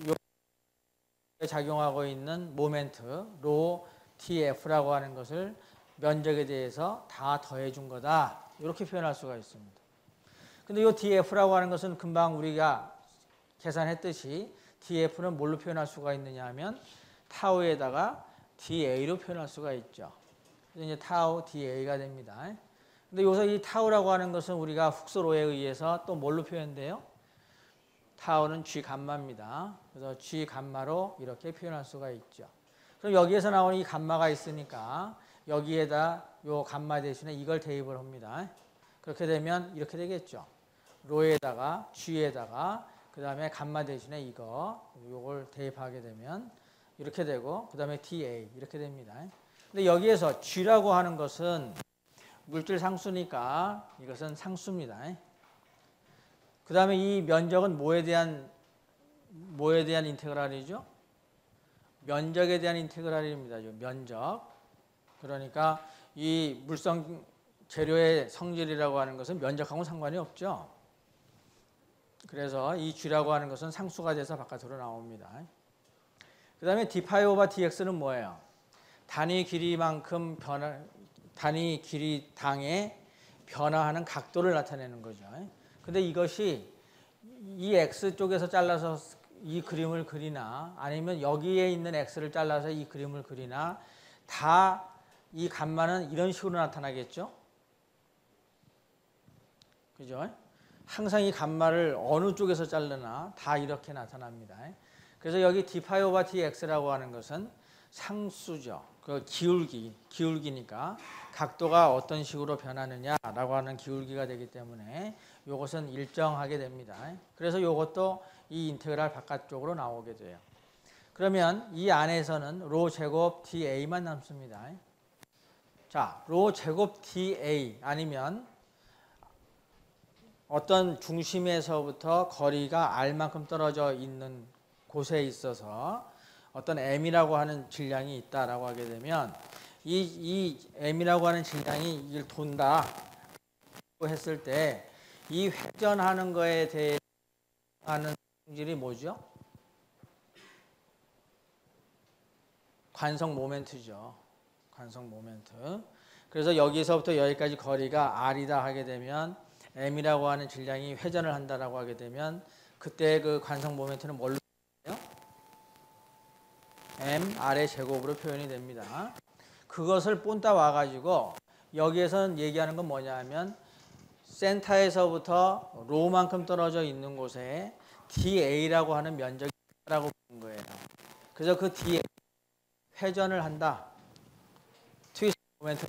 요 작용하고 있는 모멘트 로 TF라고 하는 것을 면적에 대해서 다 더해준 거다. 이렇게 표현할 수가 있습니다. 근데 이 DF라고 하는 것은 금방 우리가 계산했듯이 DF는 뭘로 표현할 수가 있느냐 하면 타우에다가 DA로 표현할 수가 있죠. 그래서 이제 타우 DA가 됩니다. 근데 여기서 이 타우라고 하는 것은 우리가 훅스로에 의해서 또 뭘로 표현돼요? 타우는 G 감마입니다. 그래서 G 감마로 이렇게 표현할 수가 있죠. 그럼 여기에서 나오는 이 감마가 있으니까 여기에다 요 감마 대신에 이걸 대입을 합니다. 그렇게 되면 이렇게 되겠죠. 로에다가 G에다가 그 다음에 감마 대신에 요걸 대입하게 되면 이렇게 되고 그 다음에 TA 이렇게 됩니다. 근데 여기에서 G라고 하는 것은 물질 상수니까 이것은 상수입니다. 그 다음에 이 면적은 뭐에 대한 인테그랄이죠? 면적에 대한 인테그랄입니다. 면적. 그러니까 이 물성 재료의 성질이라고 하는 것은 면적하고 상관이 없죠. 그래서 이 G라고 하는 것은 상수가 돼서 바깥으로 나옵니다. 그 다음에 d파이 오버 dx는 뭐예요? 단위 길이당의 변화하는 각도를 나타내는 거죠. 근데 이것이 이 x 쪽에서 잘라서 이 그림을 그리나 아니면 여기에 있는 x를 잘라서 이 그림을 그리나 다 이 감마는 이런 식으로 나타나겠죠. 그죠? 항상 이 감마를 어느 쪽에서 자르나 다 이렇게 나타납니다. 그래서 여기 d파이 오버 dx라고 하는 것은 상수죠. 그 기울기니까 각도가 어떤 식으로 변하느냐라고 하는 기울기가 되기 때문에 이것은 일정하게 됩니다. 그래서 이것도 이 인테그랄 바깥쪽으로 나오게 돼요. 그러면 이 안에서는 로 제곱 dA만 남습니다. 자, 로 제곱 dA 아니면 어떤 중심에서부터 거리가 R만큼 떨어져 있는 곳에 있어서 어떤 M이라고 하는 질량이 있다라고 하게 되면 이 M이라고 하는 질량이 이걸 돈다 했을 때 이 회전하는 거에 대해 하는 성질이 뭐죠? 관성 모멘트죠. 관성 모멘트. 그래서 여기서부터 여기까지 거리가 R이다 하게 되면 M이라고 하는 질량이 회전을 한다라고 하게 되면 그때 그 관성 모멘트는 뭘로 해요? M, R의 제곱으로 표현이 됩니다. 그것을 본따 와가지고 여기에서는 얘기하는 건 뭐냐 하면 센터에서부터 로만큼 떨어져 있는 곳에 DA라고 하는 면적이 있다라고 보는 거예요. 그래서 그 DA 회전을 한다. 트위스트 모멘트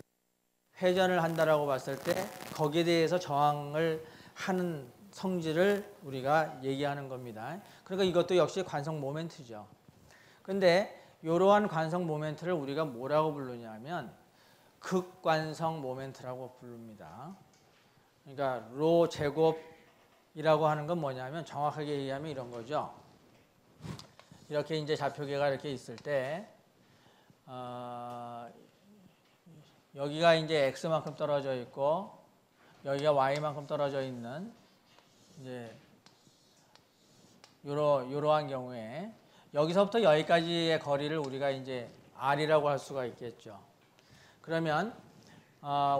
회전을 한다라고 봤을 때 거기에 대해서 저항을 하는 성질을 우리가 얘기하는 겁니다. 그러니까 이것도 역시 관성 모멘트죠. 근데 이러한 관성 모멘트를 우리가 뭐라고 부르냐면 극관성 모멘트라고 부릅니다. 그러니까 로 제곱이라고 하는 건 뭐냐면 정확하게 얘기하면 이런 거죠. 이렇게 이제 좌표계가 이렇게 있을 때 여기가 이제 x만큼 떨어져 있고 여기가 y만큼 떨어져 있는 이제 이러한 경우에 여기서부터 여기까지의 거리를 우리가 이제 r이라고 할 수가 있겠죠. 그러면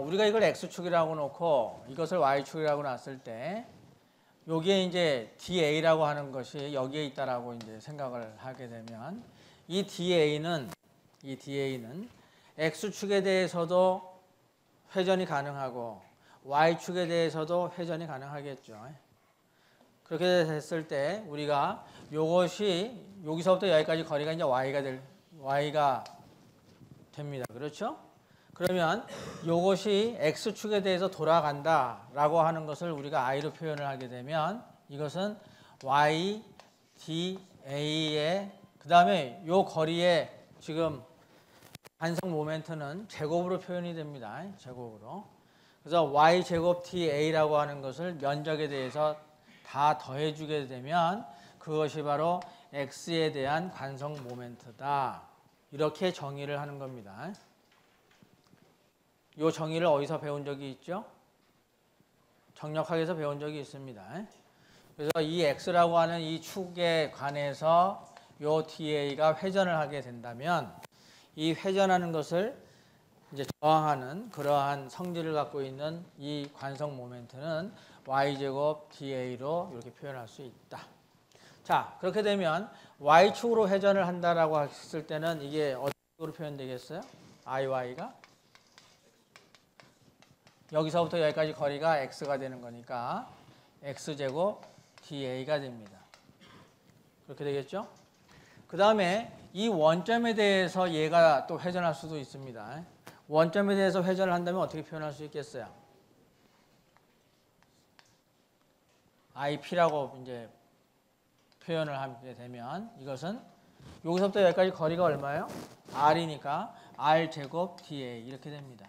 우리가 이걸 x축이라고 놓고 이것을 y축이라고 놨을 때 여기에 이제 DA라고 하는 것이 여기에 있다라고 이제 생각을 하게 되면 이 DA는 x축에 대해서도 회전이 가능하고 y축에 대해서도 회전이 가능하겠죠. 그렇게 됐을 때 우리가 요것이 여기서부터 여기까지 거리가 이제 y가 됩니다. 그렇죠? 그러면 요것이 x축에 대해서 돌아간다라고 하는 것을 우리가 i로 표현을 하게 되면 이것은 y da의 그 다음에 요 거리의 지금 관성 모멘트는 제곱으로 표현이 됩니다. 제곱으로. 그래서 y 제곱 da라고 하는 것을 면적에 대해서 다 더해주게 되면 그것이 바로 x에 대한 관성 모멘트다. 이렇게 정의를 하는 겁니다. 이 정의를 어디서 배운 적이 있죠? 정력학에서 배운 적이 있습니다. 그래서 이 x라고 하는 이 축에 관해서 요 DA가 회전을 하게 된다면 이 회전하는 것을 이제 저항하는 그러한 성질을 갖고 있는 이 관성 모멘트는 y제곱 DA로 이렇게 표현할 수 있다. 자, 그렇게 되면 y축으로 회전을 한다라고 했을 때는 이게 어떤 식으로 표현되겠어요? IY가 여기서부터 여기까지 거리가 x가 되는 거니까 x제곱 DA가 됩니다. 그렇게 되겠죠? 그 다음에 이 원점에 대해서 얘가 또 회전할 수도 있습니다. 원점에 대해서 회전을 한다면 어떻게 표현할 수 있겠어요? IP라고 이제 표현을 하게 되면 이것은 여기서부터 여기까지 거리가 얼마예요? R이니까 R제곱 DA 이렇게 됩니다.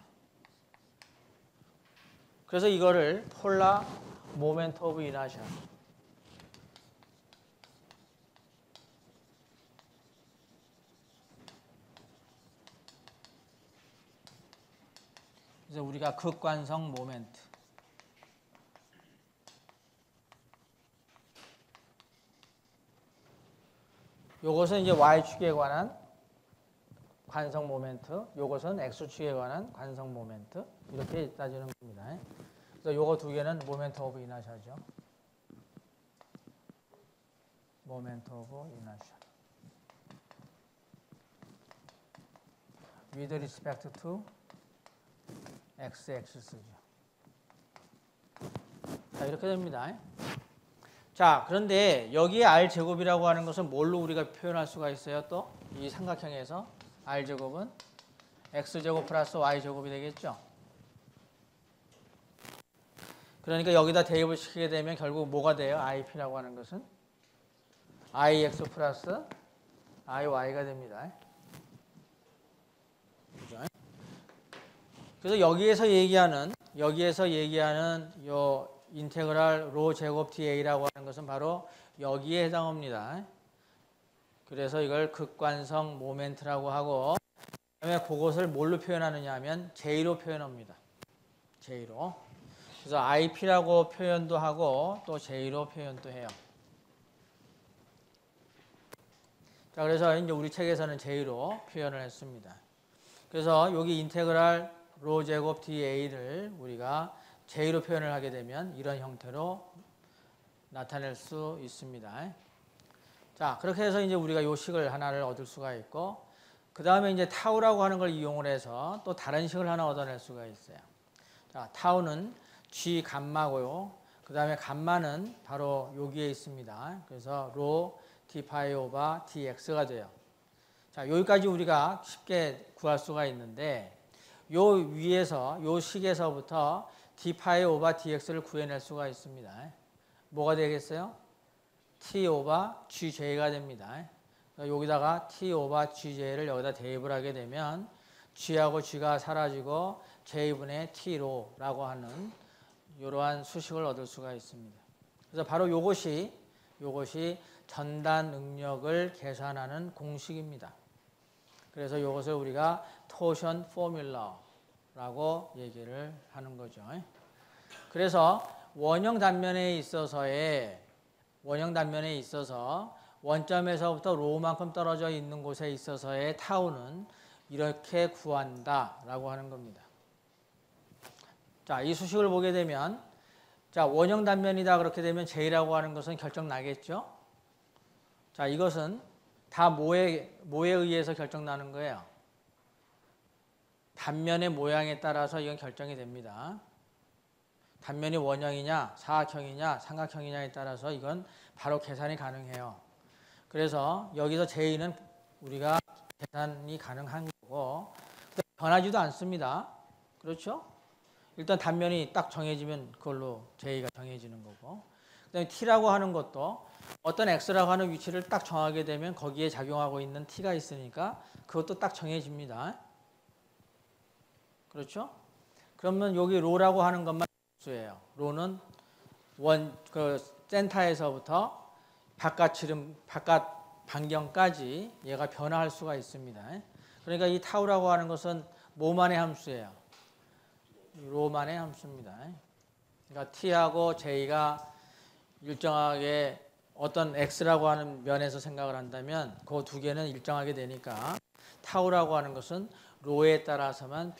그래서 이거를 폴라 모멘트 오브 이너시아 그래서 우리가 극관성 모멘트 요것은 이제 y축에 관한 관성 모멘트, 요것은 x축에 관한 관성 모멘트 이렇게 따지는 겁니다. 그래서 요거 두 개는 모멘트 오브 이너시아죠. 모멘트 오브 이너시아. with respect to x-axis죠. 자, 이렇게 됩니다. 자, 그런데 여기에 r제곱이라고 하는 것은 뭘로 우리가 표현할 수가 있어요? 또 이 삼각형에서 r제곱은 x제곱 플러스 y제곱이 되겠죠. 그러니까 여기다 대입을 시키게 되면 결국 뭐가 돼요? IP라고 하는 것은 IX 플러스 IY가 됩니다. 그죠? 그래서 여기에서 얘기하는 요 인테그랄 로 제곱 DA라고 하는 것은 바로 여기에 해당합니다. 그래서 이걸 극관성 모멘트라고 하고 그다음에 그것을 뭘로 표현하느냐 하면 J로 표현합니다. J로. 그래서 IP라고 표현도 하고 또 J로 표현도 해요. 자, 그래서 이제 우리 책에서는 J로 표현을 했습니다. 그래서 여기 인테그랄 로 제곱 DA를 우리가 J로 표현을 하게 되면 이런 형태로 나타낼 수 있습니다. 자, 그렇게 해서 이제 우리가 요 식을 하나를 얻을 수가 있고, 그 다음에 이제 타우라고 하는 걸 이용을 해서 또 다른 식을 하나 얻어낼 수가 있어요. 자, 타우는 G 감마고요. 그 다음에 감마는 바로 여기에 있습니다. 그래서 로 d파이 오바 dx가 돼요. 자, 여기까지 우리가 쉽게 구할 수가 있는데, 요 위에서, 요 식에서부터 d파이 오바 dx를 구해낼 수가 있습니다. 뭐가 되겠어요? t 오바 gj가 됩니다. 여기다가 t 오바 gj를 여기다 대입을 하게 되면 g하고 g가 사라지고 j분의 t로라고 하는 이러한 수식을 얻을 수가 있습니다. 그래서 바로 이것이 전단 응력을 계산하는 공식입니다. 그래서 이것을 우리가 토션 포뮬러라고 얘기를 하는 거죠. 그래서 원형 단면에 있어서 원점에서부터 로만큼 떨어져 있는 곳에 있어서의 타우는 이렇게 구한다라고 하는 겁니다. 자, 이 수식을 보게 되면 자, 원형 단면이다 그렇게 되면 J라고 하는 것은 결정 나겠죠? 자, 이것은 다 뭐에 의해서 결정 나는 거예요? 단면의 모양에 따라서 이건 결정이 됩니다. 단면이 원형이냐, 사각형이냐, 삼각형이냐에 따라서 이건 바로 계산이 가능해요. 그래서 여기서 J는 우리가 계산이 가능한 거고 변하지도 않습니다. 그렇죠? 일단 단면이 딱 정해지면 그걸로 J가 정해지는 거고 그다음에 T라고 하는 것도 어떤 X라고 하는 위치를 딱 정하게 되면 거기에 작용하고 있는 T가 있으니까 그것도 딱 정해집니다. 그렇죠? 그러면 여기 로라고 하는 것만 수예요. 로는 센터에서부터 바깥 반경까지 얘가 변화할 수가 있습니다. 그러니까 이 타우라고 하는 것은 뭐만의 함수예요? 로만의 함수입니다. 그러니까 T하고 J가 일정하게 어떤 x라고 하는 면에서 생각을 한다면 그 두 개는 일정하게 되니까 타우라고 하는 것은 로에 따라서만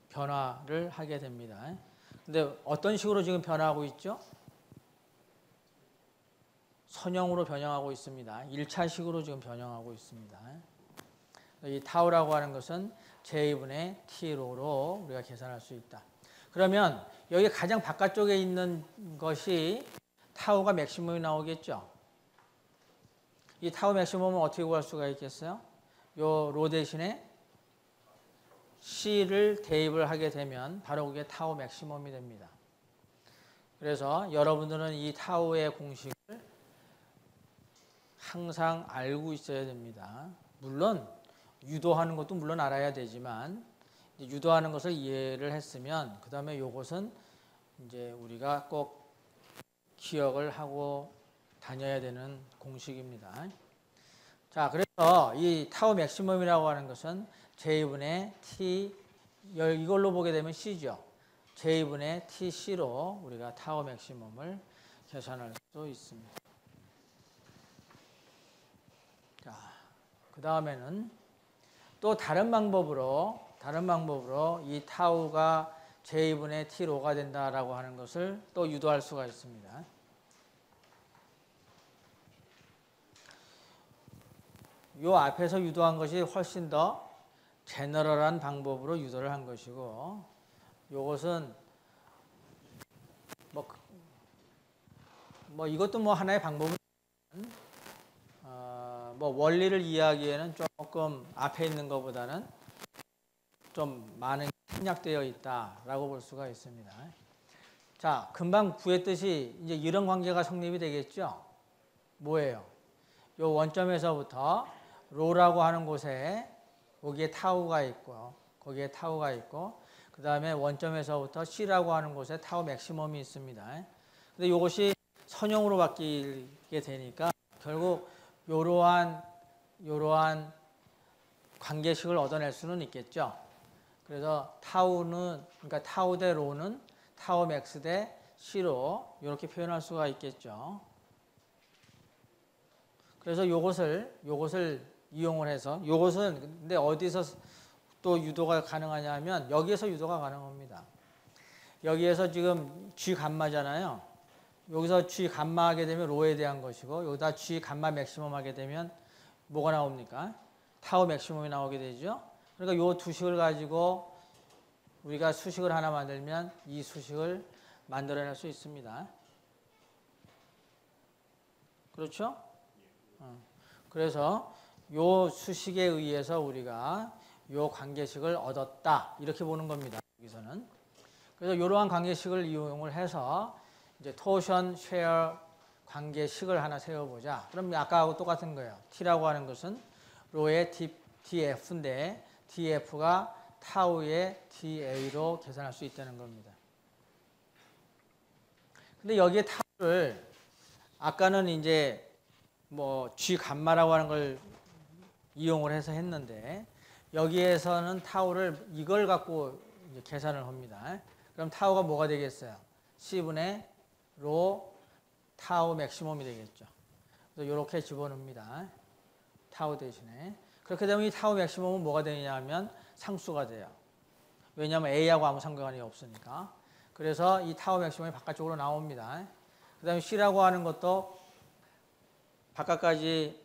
변화를 하게 됩니다. 근데 어떤 식으로 지금 변화하고 있죠? 선형으로 변형하고 있습니다. 1차식으로 지금 변형하고 있습니다. 이 타우라고 하는 것은 J분의 T로로 우리가 계산할 수 있다. 그러면 여기 가장 바깥쪽에 있는 것이 타우가 맥시멈이 나오겠죠. 이 타우 맥시멈은 어떻게 구할 수가 있겠어요? 요 로 대신에 C를 대입을 하게 되면 바로 그게 타우 맥시멈이 됩니다. 그래서 여러분들은 이 타우의 공식을 항상 알고 있어야 됩니다. 물론 유도하는 것도 물론 알아야 되지만 유도하는 것을 이해를 했으면 그 다음에 이것은 이제 우리가 꼭 기억을 하고 다녀야 되는 공식입니다. 자, 그래서 이 타우 맥시멈이라고 하는 것은 J분의 T 이걸로 보게 되면 C죠. J분의 TC로 우리가 타우 맥시멈을 계산할 수 있습니다. 자, 그 다음에는 또 다른 방법으로 이 타우가 J분의 T로가 된다라고 하는 것을 또 유도할 수가 있습니다. 요 앞에서 유도한 것이 훨씬 더 제너럴한 방법으로 유도를 한 것이고 요것은 뭐 이것도 뭐 하나의 방법은 뭐 원리를 이해하기에는 조금 앞에 있는 것보다는 좀 많은 생략되어 있다라고 볼 수가 있습니다. 자, 금방 구했듯이 이제 이런 관계가 성립이 되겠죠. 뭐예요? 요 원점에서부터 로라고 하는 곳에 거기에 타우가 있고 그 다음에 원점에서부터 C라고 하는 곳에 타우 맥시멈이 있습니다. 근데 이것이 선형으로 바뀌게 되니까 결국 요러한 관계식을 얻어낼 수는 있겠죠. 그래서 그러니까 타우 대 로는 타우 맥스 대 C로 이렇게 표현할 수가 있겠죠. 그래서 요것을 이용을 해서 요것은 근데 어디서 또 유도가 가능하냐 하면 여기에서 유도가 가능합니다. 여기에서 지금 G 감마잖아요. 여기서 G 감마 하게 되면 로에 대한 것이고 여기다 G 감마 맥시멈 하게 되면 뭐가 나옵니까? 타우 맥시멈이 나오게 되죠. 그러니까 요 두 식을 가지고 우리가 수식을 하나 만들면 이 수식을 만들어낼 수 있습니다. 그렇죠? 그래서 요 수식에 의해서 우리가 요 관계식을 얻었다 이렇게 보는 겁니다. 여기서는. 그래서 이러한 관계식을 이용을 해서 이제 토션 쉐어 관계식을 하나 세워보자. 그럼 아까하고 똑같은 거예요. T라고 하는 것은 로의 DF인데 DF가 타우의 DA로 계산할 수 있다는 겁니다. 근데 여기에 타우를 아까는 이제 뭐 G 감마라고 하는 걸 이용을 해서 했는데 여기에서는 타우를 이걸 갖고 이제 계산을 합니다. 그럼 타우가 뭐가 되겠어요? C분의 로 타우 맥시멈이 되겠죠. 그래서 이렇게 집어넣습니다. 타우 대신에. 그렇게 되면 이 타우 맥시멈은 뭐가 되느냐 하면 상수가 돼요. 왜냐하면 A하고 아무 상관이 없으니까. 그래서 이 타우 맥시멈이 바깥쪽으로 나옵니다. 그 다음에 C라고 하는 것도 바깥까지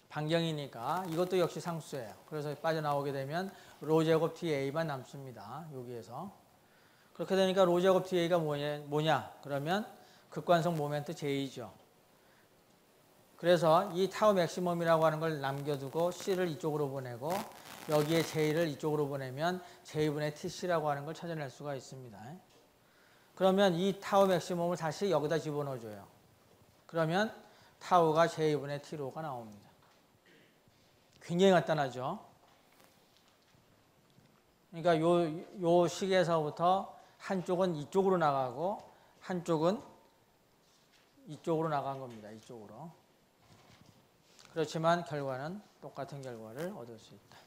반경이니까 이것도 역시 상수예요. 그래서 빠져나오게 되면 로 제곱 TA만 남습니다. 여기에서. 그렇게 되니까 로 제곱 TA가 뭐냐? 그러면 극관성 모멘트 J죠. 그래서 이 타우 맥시멈이라고 하는 걸 남겨두고 C를 이쪽으로 보내고 여기에 J를 이쪽으로 보내면 J분의 TC라고 하는 걸 찾아낼 수가 있습니다. 그러면 이 타우 맥시멈을 다시 여기다 집어넣어줘요. 그러면 타우가 J분의 T로가 나옵니다. 굉장히 간단하죠. 그러니까 요 식에서부터 한쪽은 이쪽으로 나가고 한쪽은 이쪽으로 나간 겁니다. 이쪽으로. 그렇지만 결과는 똑같은 결과를 얻을 수 있다.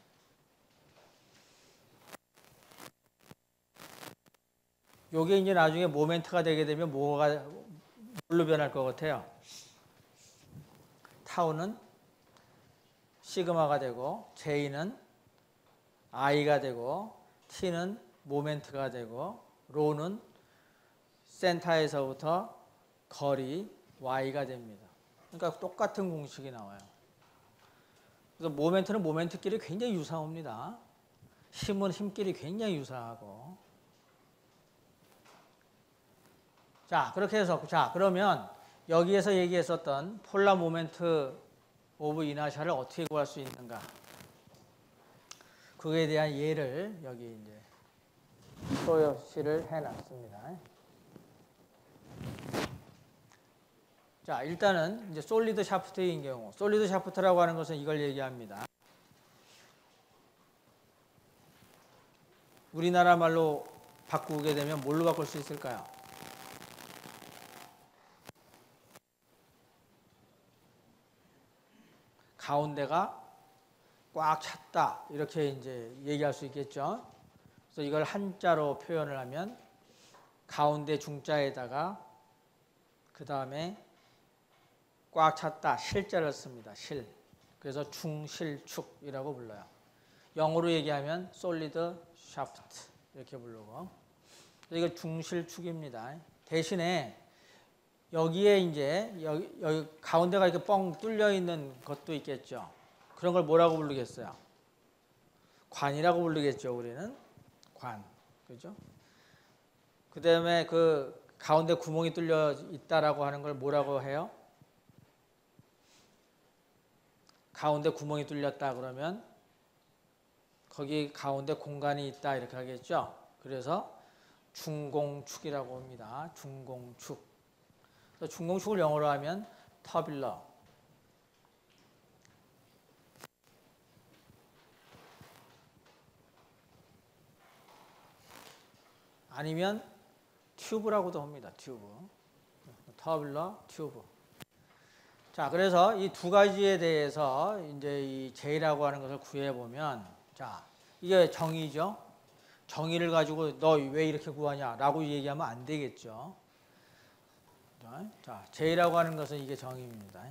요게 이제 나중에 모멘트가 되게 되면 뭘로 변할 것 같아요? 타우는 시그마가 되고 J는 I가 되고 T는 모멘트가 되고 로는 센터에서부터 거리 Y가 됩니다. 그러니까 똑같은 공식이 나와요. 그래서 모멘트는 모멘트끼리 굉장히 유사합니다. 힘은 힘끼리 굉장히 유사하고. 자, 그렇게 해서 자, 그러면 여기에서 얘기했었던 폴라 모멘트 오브 이나샤를 어떻게 구할 수 있는가? 그거에 대한 예를 여기 이제 표시를 해놨습니다. 자, 일단은 이제 솔리드 샤프트인 경우, 솔리드 샤프트라고 하는 것은 이걸 얘기합니다. 우리나라 말로 바꾸게 되면 뭘로 바꿀 수 있을까요? 가운데가 꽉 찼다 이렇게 이제 얘기할 수 있겠죠. 그래서 이걸 한자로 표현을 하면 가운데 중자에다가 그 다음에 꽉 찼다 실자를 씁니다. 실. 그래서 중실축이라고 불러요. 영어로 얘기하면 솔리드 샤프트 이렇게 부르고. 이거 중실축입니다. 대신에 여기에 이제 여기 가운데가 이렇게 뻥 뚫려 있는 것도 있겠죠. 그런 걸 뭐라고 부르겠어요? 관이라고 부르겠죠. 우리는 관, 그죠? 그 다음에 그 가운데 구멍이 뚫려 있다라고 하는 걸 뭐라고 해요? 가운데 구멍이 뚫렸다 그러면 거기 가운데 공간이 있다 이렇게 하겠죠. 그래서 중공축이라고 합니다. 중공축. 중공축을 영어로 하면 터빌러. 아니면 튜브라고도 합니다. 튜브. 터빌러, 튜브. 자, 그래서 이 두 가지에 대해서 이제 이 J라고 하는 것을 구해 보면, 자, 이게 정의죠. 정의를 가지고 너 왜 이렇게 구하냐라고 얘기하면 안 되겠죠. 자, J라고 하는 것은 이게 정의입니다.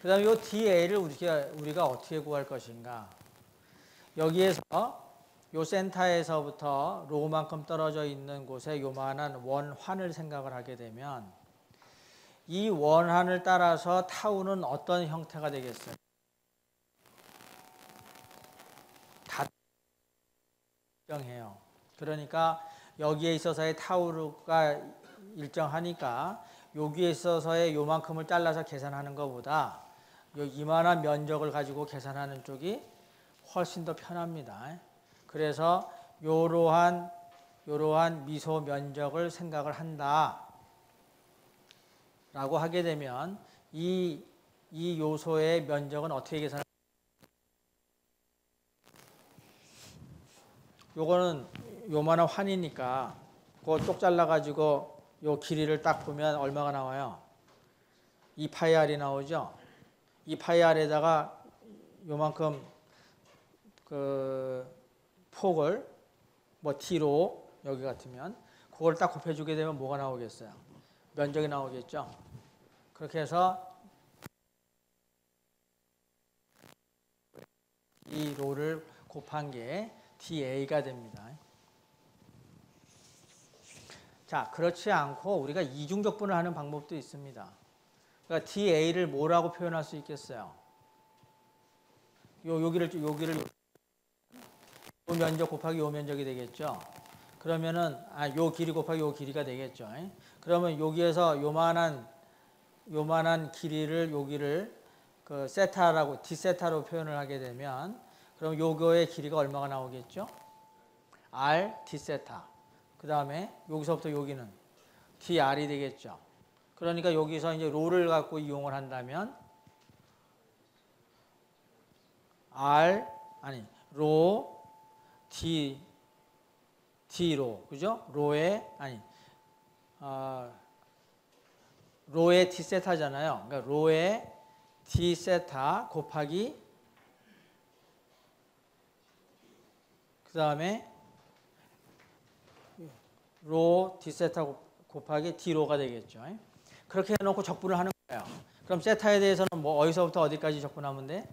그 다음에 이 DA를 우리가 어떻게 구할 것인가. 여기에서 요 센터에서부터 로만큼 떨어져 있는 곳에 요만한 원환을 생각을 하게 되면 이 원환을 따라서 타우는 어떤 형태가 되겠어요? 다 일정해요. 그러니까 여기에 있어서의 타우가 일정하니까 여기에 있어서의 요만큼을 잘라서 계산하는 것보다 이만한 면적을 가지고 계산하는 쪽이 훨씬 더 편합니다. 그래서 요러한 미소 면적을 생각을 한다 라고 하게 되면 이 요소의 면적은 어떻게 계산할까요? 요거는 요만한 환이니까 그거 똑 잘라 가지고 요 길이를 딱 보면 얼마가 나와요? 2파이R이 나오죠. 2파이R에다가 요만큼 그 폭을 뭐 T로 여기 같으면 그걸 딱 곱해주게 되면 뭐가 나오겠어요? 면적이 나오겠죠. 그렇게 해서 이 로를 곱한 게 DA가 됩니다. 자, 그렇지 않고 우리가 이중적분을 하는 방법도 있습니다. 그러니까 DA를 뭐라고 표현할 수 있겠어요? 여기를 요 면적 곱하기 요 면적이 되겠죠. 그러면은 요 길이 곱하기 요 길이가 되겠죠. 그러면 여기에서 요만한 길이를 여기를 그 세타라고 D세타로 표현을 하게 되면 그럼 요거의 길이가 얼마가 나오겠죠? R D세타. 그 다음에 여기서부터 여기는 DR이 되겠죠. 그러니까 여기서 이제 로를 갖고 이용을 한다면 로 D로 그죠? 로의 D세타잖아요. 그러니까 로의 D세타 곱하기 그 다음에 로 D세타 곱하기 D로가 되겠죠. 그렇게 해놓고 적분을 하는 거예요. 그럼 세타에 대해서는 뭐 어디서부터 어디까지 적분하면 돼?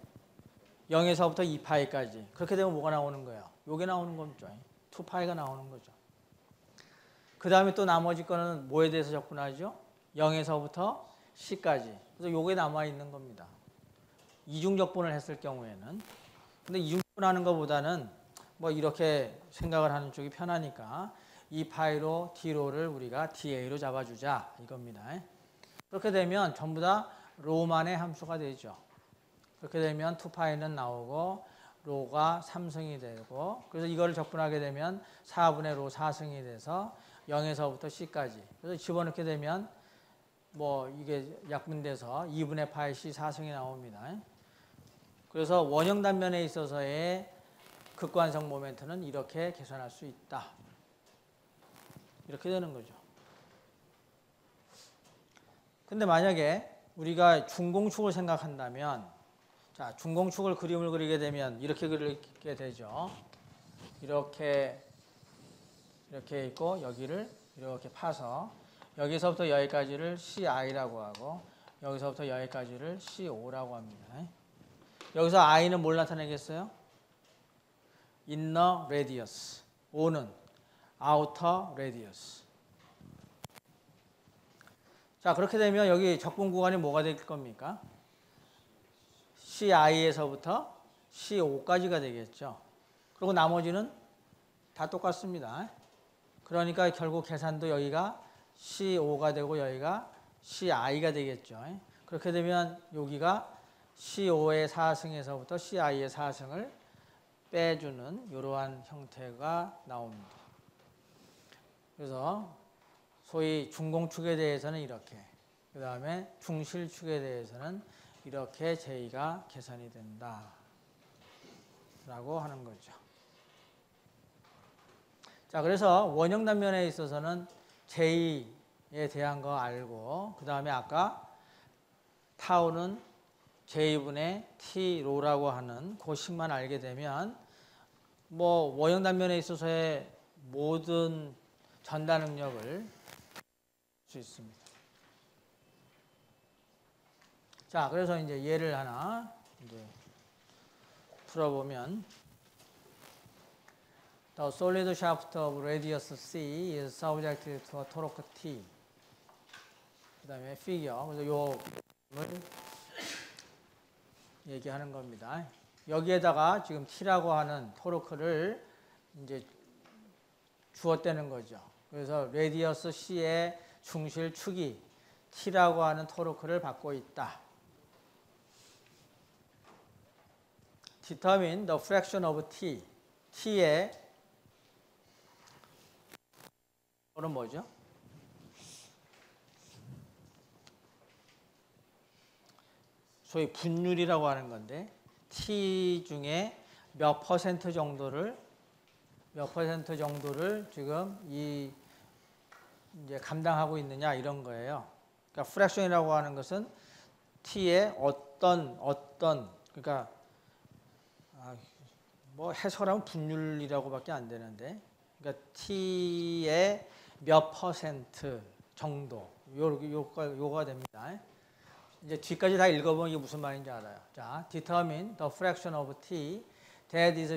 0에서부터 2파이까지. 그렇게 되면 뭐가 나오는 거예요? 요게 나오는 거죠. 2파이가 나오는 거죠. 그 다음에 또 나머지 거는 뭐에 대해서 적분하죠? 0에서부터 C까지. 그래서 요게 남아있는 겁니다. 이중적분을 했을 경우에는. 근데 이중적분하는 것보다는 뭐 이렇게 생각을 하는 쪽이 편하니까 2파이로 D로를 우리가 DA로 잡아주자 이겁니다. 그렇게 되면 전부 다 로만의 함수가 되죠. 그렇게 되면 2파이는 나오고 로가 3승이 되고 그래서 이거를 적분하게 되면 4분의 로 4승이 돼서 0에서부터 C까지. 그래서 집어넣게 되면 뭐 이게 약분돼서 2분의 파이 C 4승이 나옵니다. 그래서 원형 단면에 있어서의 극관성 모멘트는 이렇게 계산할 수 있다. 이렇게 되는 거죠. 근데 만약에 우리가 중공축을 생각한다면 자, 중공축을 그림을 그리게 되면 이렇게 그리게 되죠. 이렇게 있고 여기를 이렇게 파서 여기서부터 여기까지를 CI라고 하고 여기서부터 여기까지를 CO라고 합니다. 여기서 I는 뭘 나타내겠어요? inner radius, O는 outer radius. 자, 그렇게 되면 여기 적분 구간이 뭐가 될 겁니까? CI에서부터 CO까지가 되겠죠. 그리고 나머지는 다 똑같습니다. 그러니까 결국 계산도 여기가 CO가 되고 여기가 CI가 되겠죠. 그렇게 되면 여기가 CO의 4승에서부터 CI의 4승을 빼주는 이러한 형태가 나옵니다. 그래서 소위 중공축에 대해서는 이렇게, 그 다음에 중실축에 대해서는 이렇게 J가 계산이 된다 라고 하는 거죠. 자, 그래서 원형 단면에 있어서는 J에 대한 거 알고 그 다음에 아까 타우는 J분의 T로라고 하는 그 식만 알게 되면 뭐 원형 단면에 있어서의 모든 전달 능력을 할 수 있습니다. 자, 그래서 이제 예를 하나 이제 풀어보면 The solid shaft of radius C is subject to a torque T. 그 다음에 figure. 그래서 요걸 얘기하는 겁니다. 여기에다가 지금 T라고 하는 토르크를 이제 주었다는 거죠. 그래서 레디어스 C의 중실 축이 T라고 하는 토르크를 받고 있다. Determine the fraction of T. T의 는 뭐죠? 소위 분율이라고 하는 건데 T 중에 몇 퍼센트 정도를 지금 이제 감당하고 있느냐 이런 거예요. 그러니까 프랙션이라고 하는 것은 T의 어떤 그러니까 뭐 해석하면 분율이라고밖에 안 되는데 그러니까 T의 몇 퍼센트 정도 요거가 됩니다. 이제 뒤까지 다 읽어보면 이게 무슨 말인지 알아요. 자, determine the fraction of T that is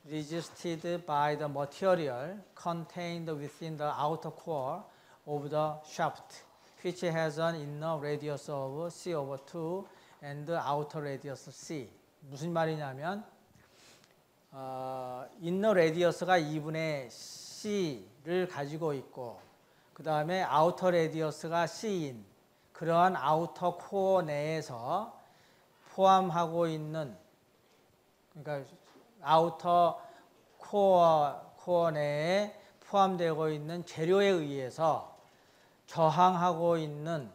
resisted by the material contained within the outer core of the shaft, which has an inner radius of C over 2 and outer radius C. 무슨 말이냐면 inner radius가 2분의 C를 가지고 있고 그 다음에 outer radius가 C인 그러한 아우터 코어 내에서 포함하고 있는 그러니까 아우터 코어 내에 포함되고 있는 재료에 의해서 저항하고 있는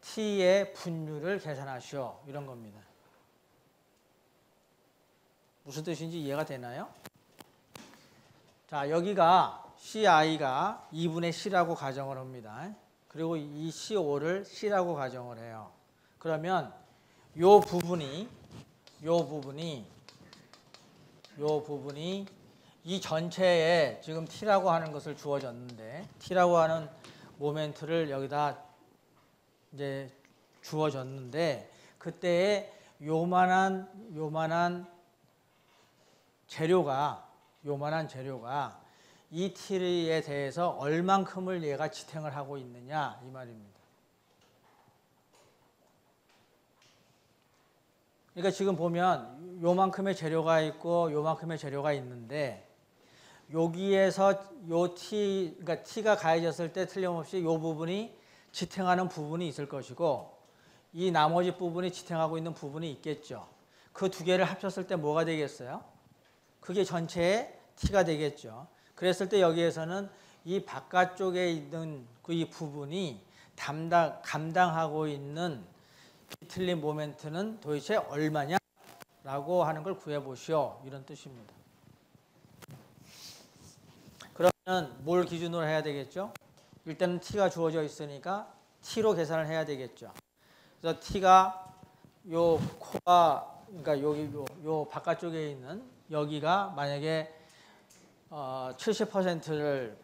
T의 분율을 계산하시오. 이런 겁니다. 무슨 뜻인지 이해가 되나요? 자, 여기가 CI가 2분의 C라고 가정을 합니다. 그리고 이 CO를 C라고 가정을 해요. 그러면 요 부분이 이 전체에 지금 t라고 하는 것을 주어졌는데 t라고 하는 모멘트를 여기다 이제 주어졌는데 그때에 요만한 재료가 이 t에 대해서 얼만큼을 얘가 지탱을 하고 있느냐 이 말입니다. 그러니까 지금 보면 요만큼의 재료가 있고 요만큼의 재료가 있는데 여기에서 요 t, 그러니까 t가 가해졌을 때 틀림없이 요 부분이 지탱하는 부분이 있을 것이고 이 나머지 부분이 지탱하고 있는 부분이 있겠죠. 그 두 개를 합쳤을 때 뭐가 되겠어요? 그게 전체의 t가 되겠죠. 그랬을 때 여기에서는 이 바깥쪽에 있는 그 이 부분이 감당하고 있는 비틀린 모멘트는 도대체 얼마냐? 라고 하는 걸 구해보시오. 이런 뜻입니다. 그러면 뭘 기준으로 해야 되겠죠? 일단은 t가 주어져 있으니까 t로 계산을 해야 되겠죠. 그래서 t가 요 코가 그러니까 여기 요 바깥쪽에 있는 여기가 만약에 70%를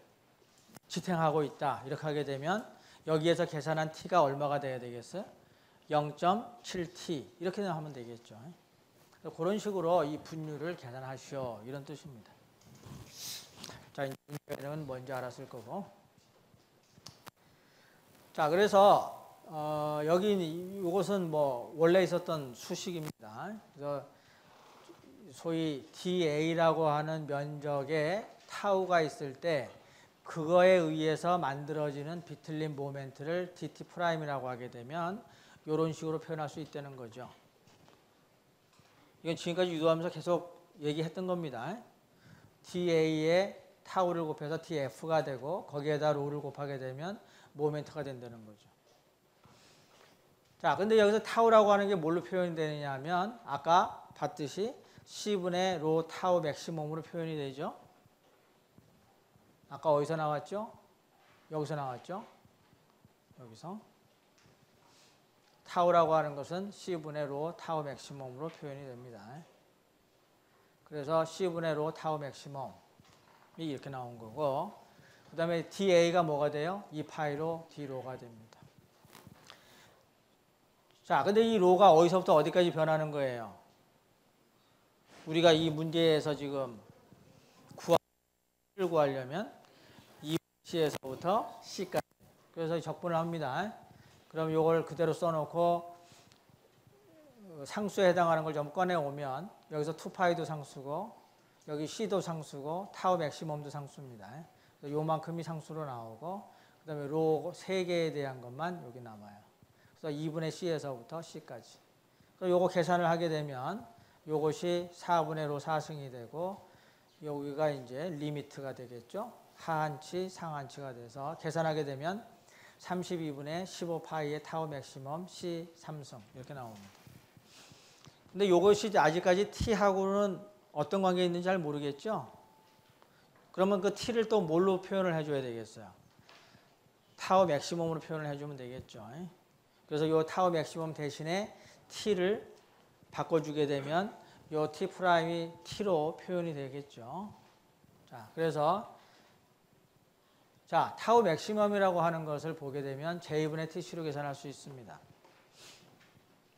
지탱하고 있다. 이렇게 하게 되면 여기에서 계산한 t가 얼마가 돼야 되겠어요? 0.7t 이렇게 하면 되겠죠. 그런 식으로 이 분율을 계산하시오. 이런 뜻입니다. 자, 이제는 뭔지 알았을 거고. 자, 그래서 여기 이것은 뭐 원래 있었던 수식입니다. 그래서 소위 dA라고 하는 면적에 타우가 있을 때 그거에 의해서 만들어지는 비틀린 모멘트를 dt'이라고 하게 되면 이런 식으로 표현할 수 있다는 거죠. 이건 지금까지 유도하면서 계속 얘기했던 겁니다. da에 타우를 곱해서 df가 되고 거기에다 로를 곱하게 되면 모멘트가 된다는 거죠. 자, 근데 여기서 타우라고 하는 게 뭘로 표현이 되느냐 하면 아까 봤듯이 C분의 로 타우 맥시멈으로 표현이 되죠. 아까 어디서 나왔죠? 여기서 나왔죠? 여기서. 타우라고 하는 것은 C분의 로 타우 맥시멈으로 표현이 됩니다. 그래서 C분의 로 타우 맥시멈이 이렇게 나온 거고 그 다음에 dA가 뭐가 돼요? 2파이로 d로가 됩니다. 자, 근데 이 로가 어디서부터 어디까지 변하는 거예요? 우리가 이 문제에서 지금 구하려면 2C에서부터 C까지. 그래서 적분을 합니다. 그럼 이걸 그대로 써놓고 상수에 해당하는 걸 좀 꺼내오면 여기서 2파이도 상수고 여기 C도 상수고 타우 맥시멈도 상수입니다. 요만큼이 상수로 나오고 그 다음에 로 3개에 대한 것만 여기 남아요. 그래서 2분의 C에서부터 C까지. 요거 계산을 하게 되면 요것이 4분의 로 4승이 되고 여기가 이제 리미트가 되겠죠. 하한치, 상한치가 돼서 계산하게 되면 32분의 15파이의 타우 맥시멈 C 3승 이렇게 나옵니다. 근데 요것이 아직까지 T하고는 어떤 관계가 있는지 잘 모르겠죠. 그러면 그 T를 또 뭘로 표현을 해줘야 되겠어요? 타우 맥시멈으로 표현을 해주면 되겠죠. 그래서 요 타우 맥시멈 대신에 T를 바꿔주게 되면 요 T'이 T로 표현이 되겠죠. 자, 그래서 자, 타우 맥시멈이라고 하는 것을 보게 되면 J분의 TC로 계산할 수 있습니다.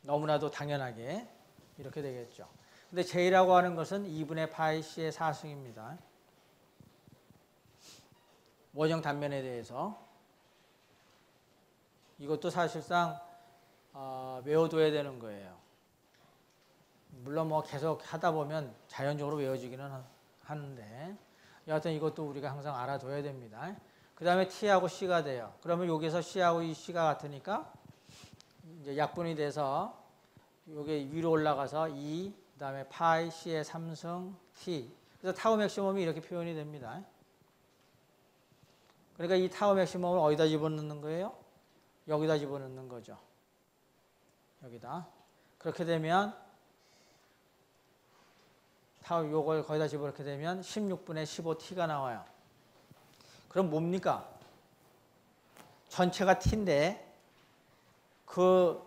너무나도 당연하게 이렇게 되겠죠. 근데 J라고 하는 것은 2분의 파이 C의 4승입니다. 원형 단면에 대해서 이것도 사실상 외워둬야 되는 거예요. 물론 뭐 계속 하다 보면 자연적으로 외워지기는 하는데 여하튼 이것도 우리가 항상 알아둬야 됩니다. 그 다음에 T하고 C가 돼요. 그러면 여기서 C하고 이 C가 같으니까 이제 약분이 돼서 여기 위로 올라가서 2, 그 다음에 파이 C의 3승 T. 그래서 타우 맥시멈이 이렇게 표현이 됩니다. 그러니까 이 타우 맥시멈을 어디다 집어넣는 거예요? 여기다 집어넣는 거죠. 여기다. 그렇게 되면 타우 요걸 거기다 집어넣게 되면 16분의 15T가 나와요. 그럼 뭡니까? 전체가 T인데 그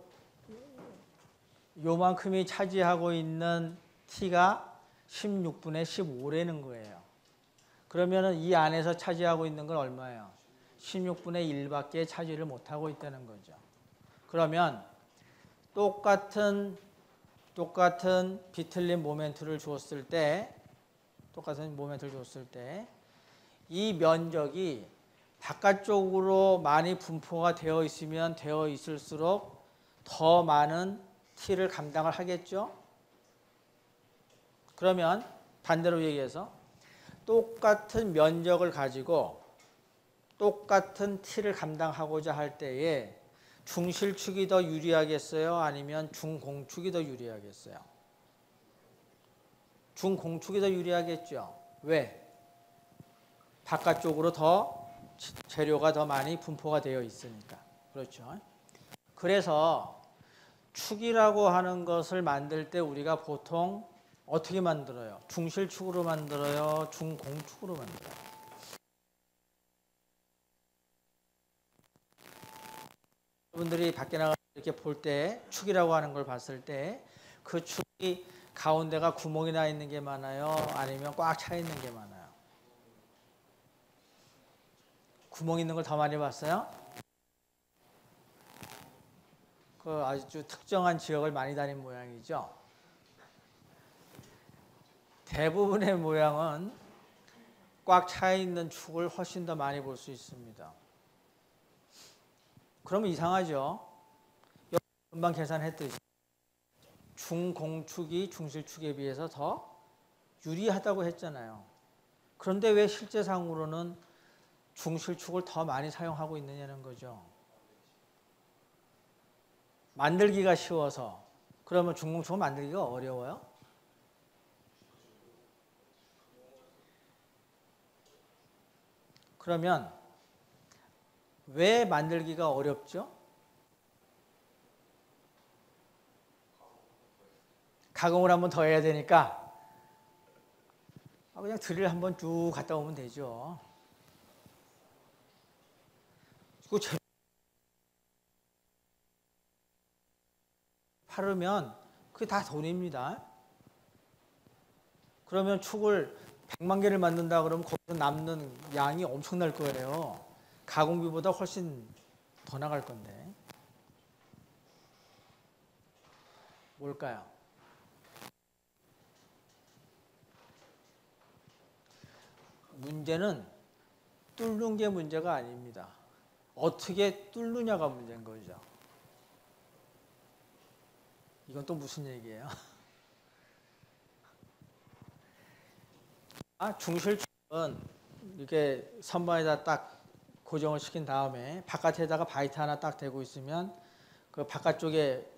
요만큼이 차지하고 있는 T가 16분의 15라는 거예요. 그러면은 이 안에서 차지하고 있는 건 얼마예요? 16분의 1밖에 차지를 못하고 있다는 거죠. 그러면 똑같은 비틀린 모멘트를 줬을 때 이 면적이 바깥쪽으로 많이 분포가 되어 있으면 되어 있을수록 더 많은 T를 감당을 하겠죠. 그러면 반대로 얘기해서 똑같은 면적을 가지고 똑같은 T를 감당하고자 할 때에 중실축이 더 유리하겠어요? 아니면 중공축이 더 유리하겠어요? 중공축이 더 유리하겠죠. 왜? 바깥쪽으로 더 재료가 더 많이 분포가 되어 있으니까. 그렇죠. 그래서 축이라고 하는 것을 만들 때 우리가 보통 어떻게 만들어요? 중실축으로 만들어요? 중공축으로 만들어요? 여러분들이 밖에 나가 이렇게 볼 때 축이라고 하는 걸 봤을 때 그 축이 가운데가 구멍이 나 있는 게 많아요? 아니면 꽉 차 있는 게 많아요? 구멍 있는 걸 더 많이 봤어요? 그 아주 특정한 지역을 많이 다닌 모양이죠. 대부분의 모양은 꽉 차 있는 축을 훨씬 더 많이 볼 수 있습니다. 그러면 이상하죠. 금방 계산했듯이 중공축이 중실축에 비해서 더 유리하다고 했잖아요. 그런데 왜 실제상으로는 중실축을 더 많이 사용하고 있느냐는 거죠. 만들기가 쉬워서. 그러면 중공축은 만들기가 어려워요? 그러면 왜 만들기가 어렵죠? 가공을 한번 더 해야 되니까 그냥 드릴 한번 쭉 갔다 오면 되죠. 팔으면 그게 다 돈입니다. 그러면 축을 100만 개를 만든다 그러면 거기서 남는 양이 엄청날 거예요. 가공비보다 훨씬 더 나갈 건데. 뭘까요? 문제는 뚫는 게 문제가 아닙니다. 어떻게 뚫느냐가 문제인 거죠. 이건 또 무슨 얘기예요? 중실축은 이렇게 선반에다 딱 고정을 시킨 다음에 바깥에다가 바이트 하나 딱 대고 있으면 그 바깥쪽에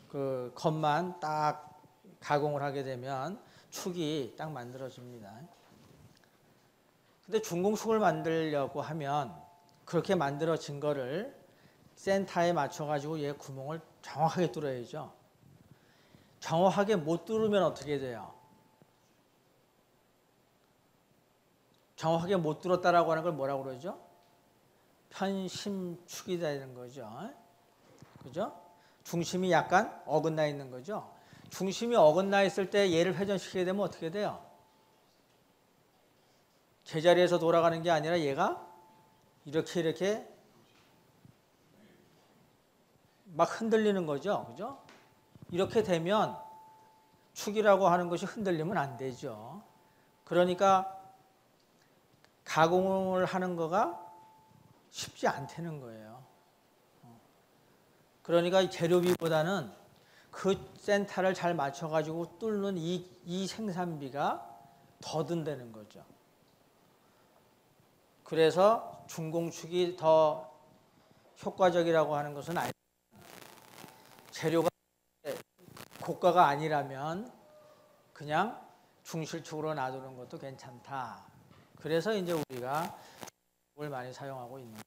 그 겉만 딱 가공을 하게 되면 축이 딱 만들어집니다. 근데 중공축을 만들려고 하면 그렇게 만들어진 거를 센터에 맞춰가지고 얘 구멍을 정확하게 뚫어야죠. 정확하게 못 뚫으면 어떻게 돼요? 정확하게 못 뚫었다라고 하는 걸 뭐라고 그러죠? 편심축이 되는 거죠. 그죠? 중심이 약간 어긋나 있는 거죠. 중심이 어긋나 있을 때 얘를 회전시키게 되면 어떻게 돼요? 제자리에서 돌아가는 게 아니라 얘가 이렇게 막 흔들리는 거죠. 그죠? 이렇게 되면 축이라고 하는 것이 흔들리면 안 되죠. 그러니까 가공을 하는 거가 쉽지 않다는 거예요. 그러니까 재료비보다는 그 센터를 잘 맞춰가지고 뚫는 이 생산비가 더 든다는 거죠. 그래서 중공축이 더 효과적이라고 하는 것은 아니에요. 재료가 고가가 아니라면 그냥 중실축으로 놔두는 것도 괜찮다. 그래서 이제 우리가 축을 많이 사용하고 있는.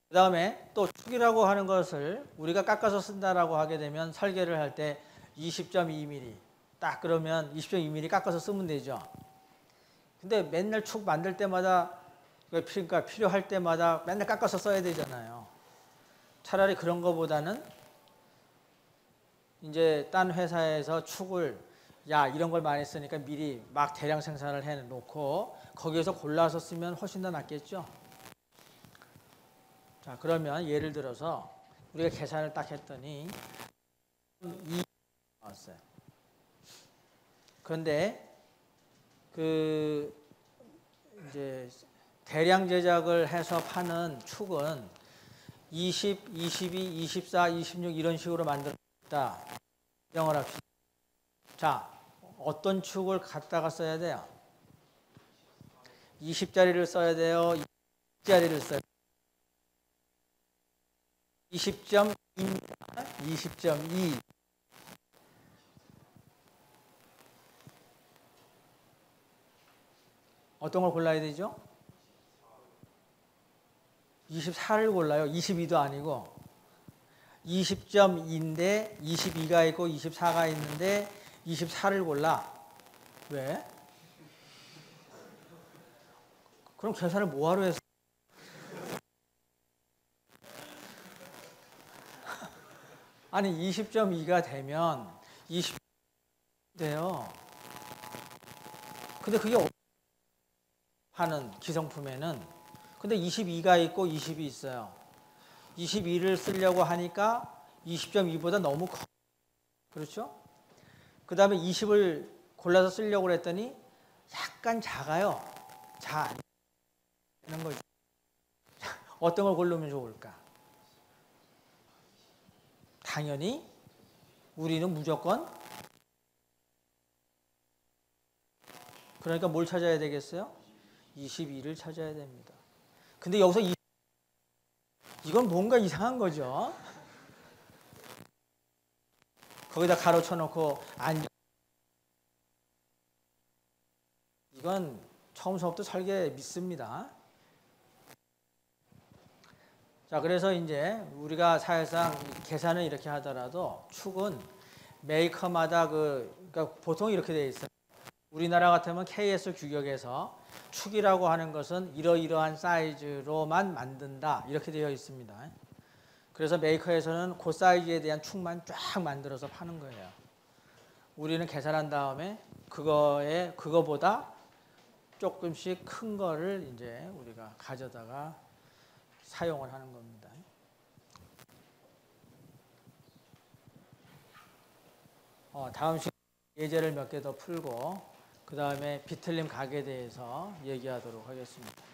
그 다음에 또 축이라고 하는 것을 우리가 깎아서 쓴다라고 하게 되면 설계를 할 때 20.2mm 딱 그러면 20.2mm 깎아서 쓰면 되죠. 근데 맨날 축 만들 때마다 그러니까 필요할 때마다 맨날 깎아서 써야 되잖아요. 차라리 그런 거보다는 이제 딴 회사에서 축을 야, 이런 걸 많이 쓰니까 미리 막 대량 생산을 해놓고 거기에서 골라서 쓰면 훨씬 더 낫겠죠. 자, 그러면 예를 들어서 우리가 계산을 딱 했더니 2 나왔어요. 그런데 그 이제 대량 제작을 해서 파는 축은 20, 22, 24, 26 이런 식으로 만들었다. 정을 합시다. 자, 어떤 축을 갖다가 써야 돼요? 20짜리를 써야 돼요? 20짜리를 써야 돼요? 20.2입니다. 20.2. 어떤 걸 골라야 되죠? 24를 골라요. 22도 아니고. 20.2인데 22가 있고 24가 있는데 24를 골라. 왜? 그럼 계산을 뭐하러 했어? 아니 20.2가 되면 20 돼요. 근데 그게 하는 기성품에는 근데 22가 있고 20이 있어요. 22를 쓰려고 하니까 20.2보다 너무 커. 그렇죠? 그 다음에 20을 골라서 쓰려고 했더니 약간 작아요. 작은 거죠. 어떤 걸 고르면 좋을까? 당연히 우리는 무조건 그러니까 뭘 찾아야 되겠어요? 22를 찾아야 됩니다. 근데 여기서 이건 뭔가 이상한 거죠. 거기다 가로 쳐놓고 이건 처음부터 설계 믿습니다. 자, 그래서 이제 우리가 사실상 계산을 이렇게 하더라도 축은 메이커마다 그러니까 보통 이렇게 되어 있어요. 우리나라 같으면 KS 규격에서 축이라고 하는 것은 이러이러한 사이즈로만 만든다 이렇게 되어 있습니다. 그래서 메이커에서는 그 사이즈에 대한 축만 쫙 만들어서 파는 거예요. 우리는 계산한 다음에 그거보다 조금씩 큰 거를 이제 우리가 가져다가 사용을 하는 겁니다. 다음 시간에 예제를 몇 개 더 풀고 그 다음에 비틀림 각에 대해서 얘기하도록 하겠습니다.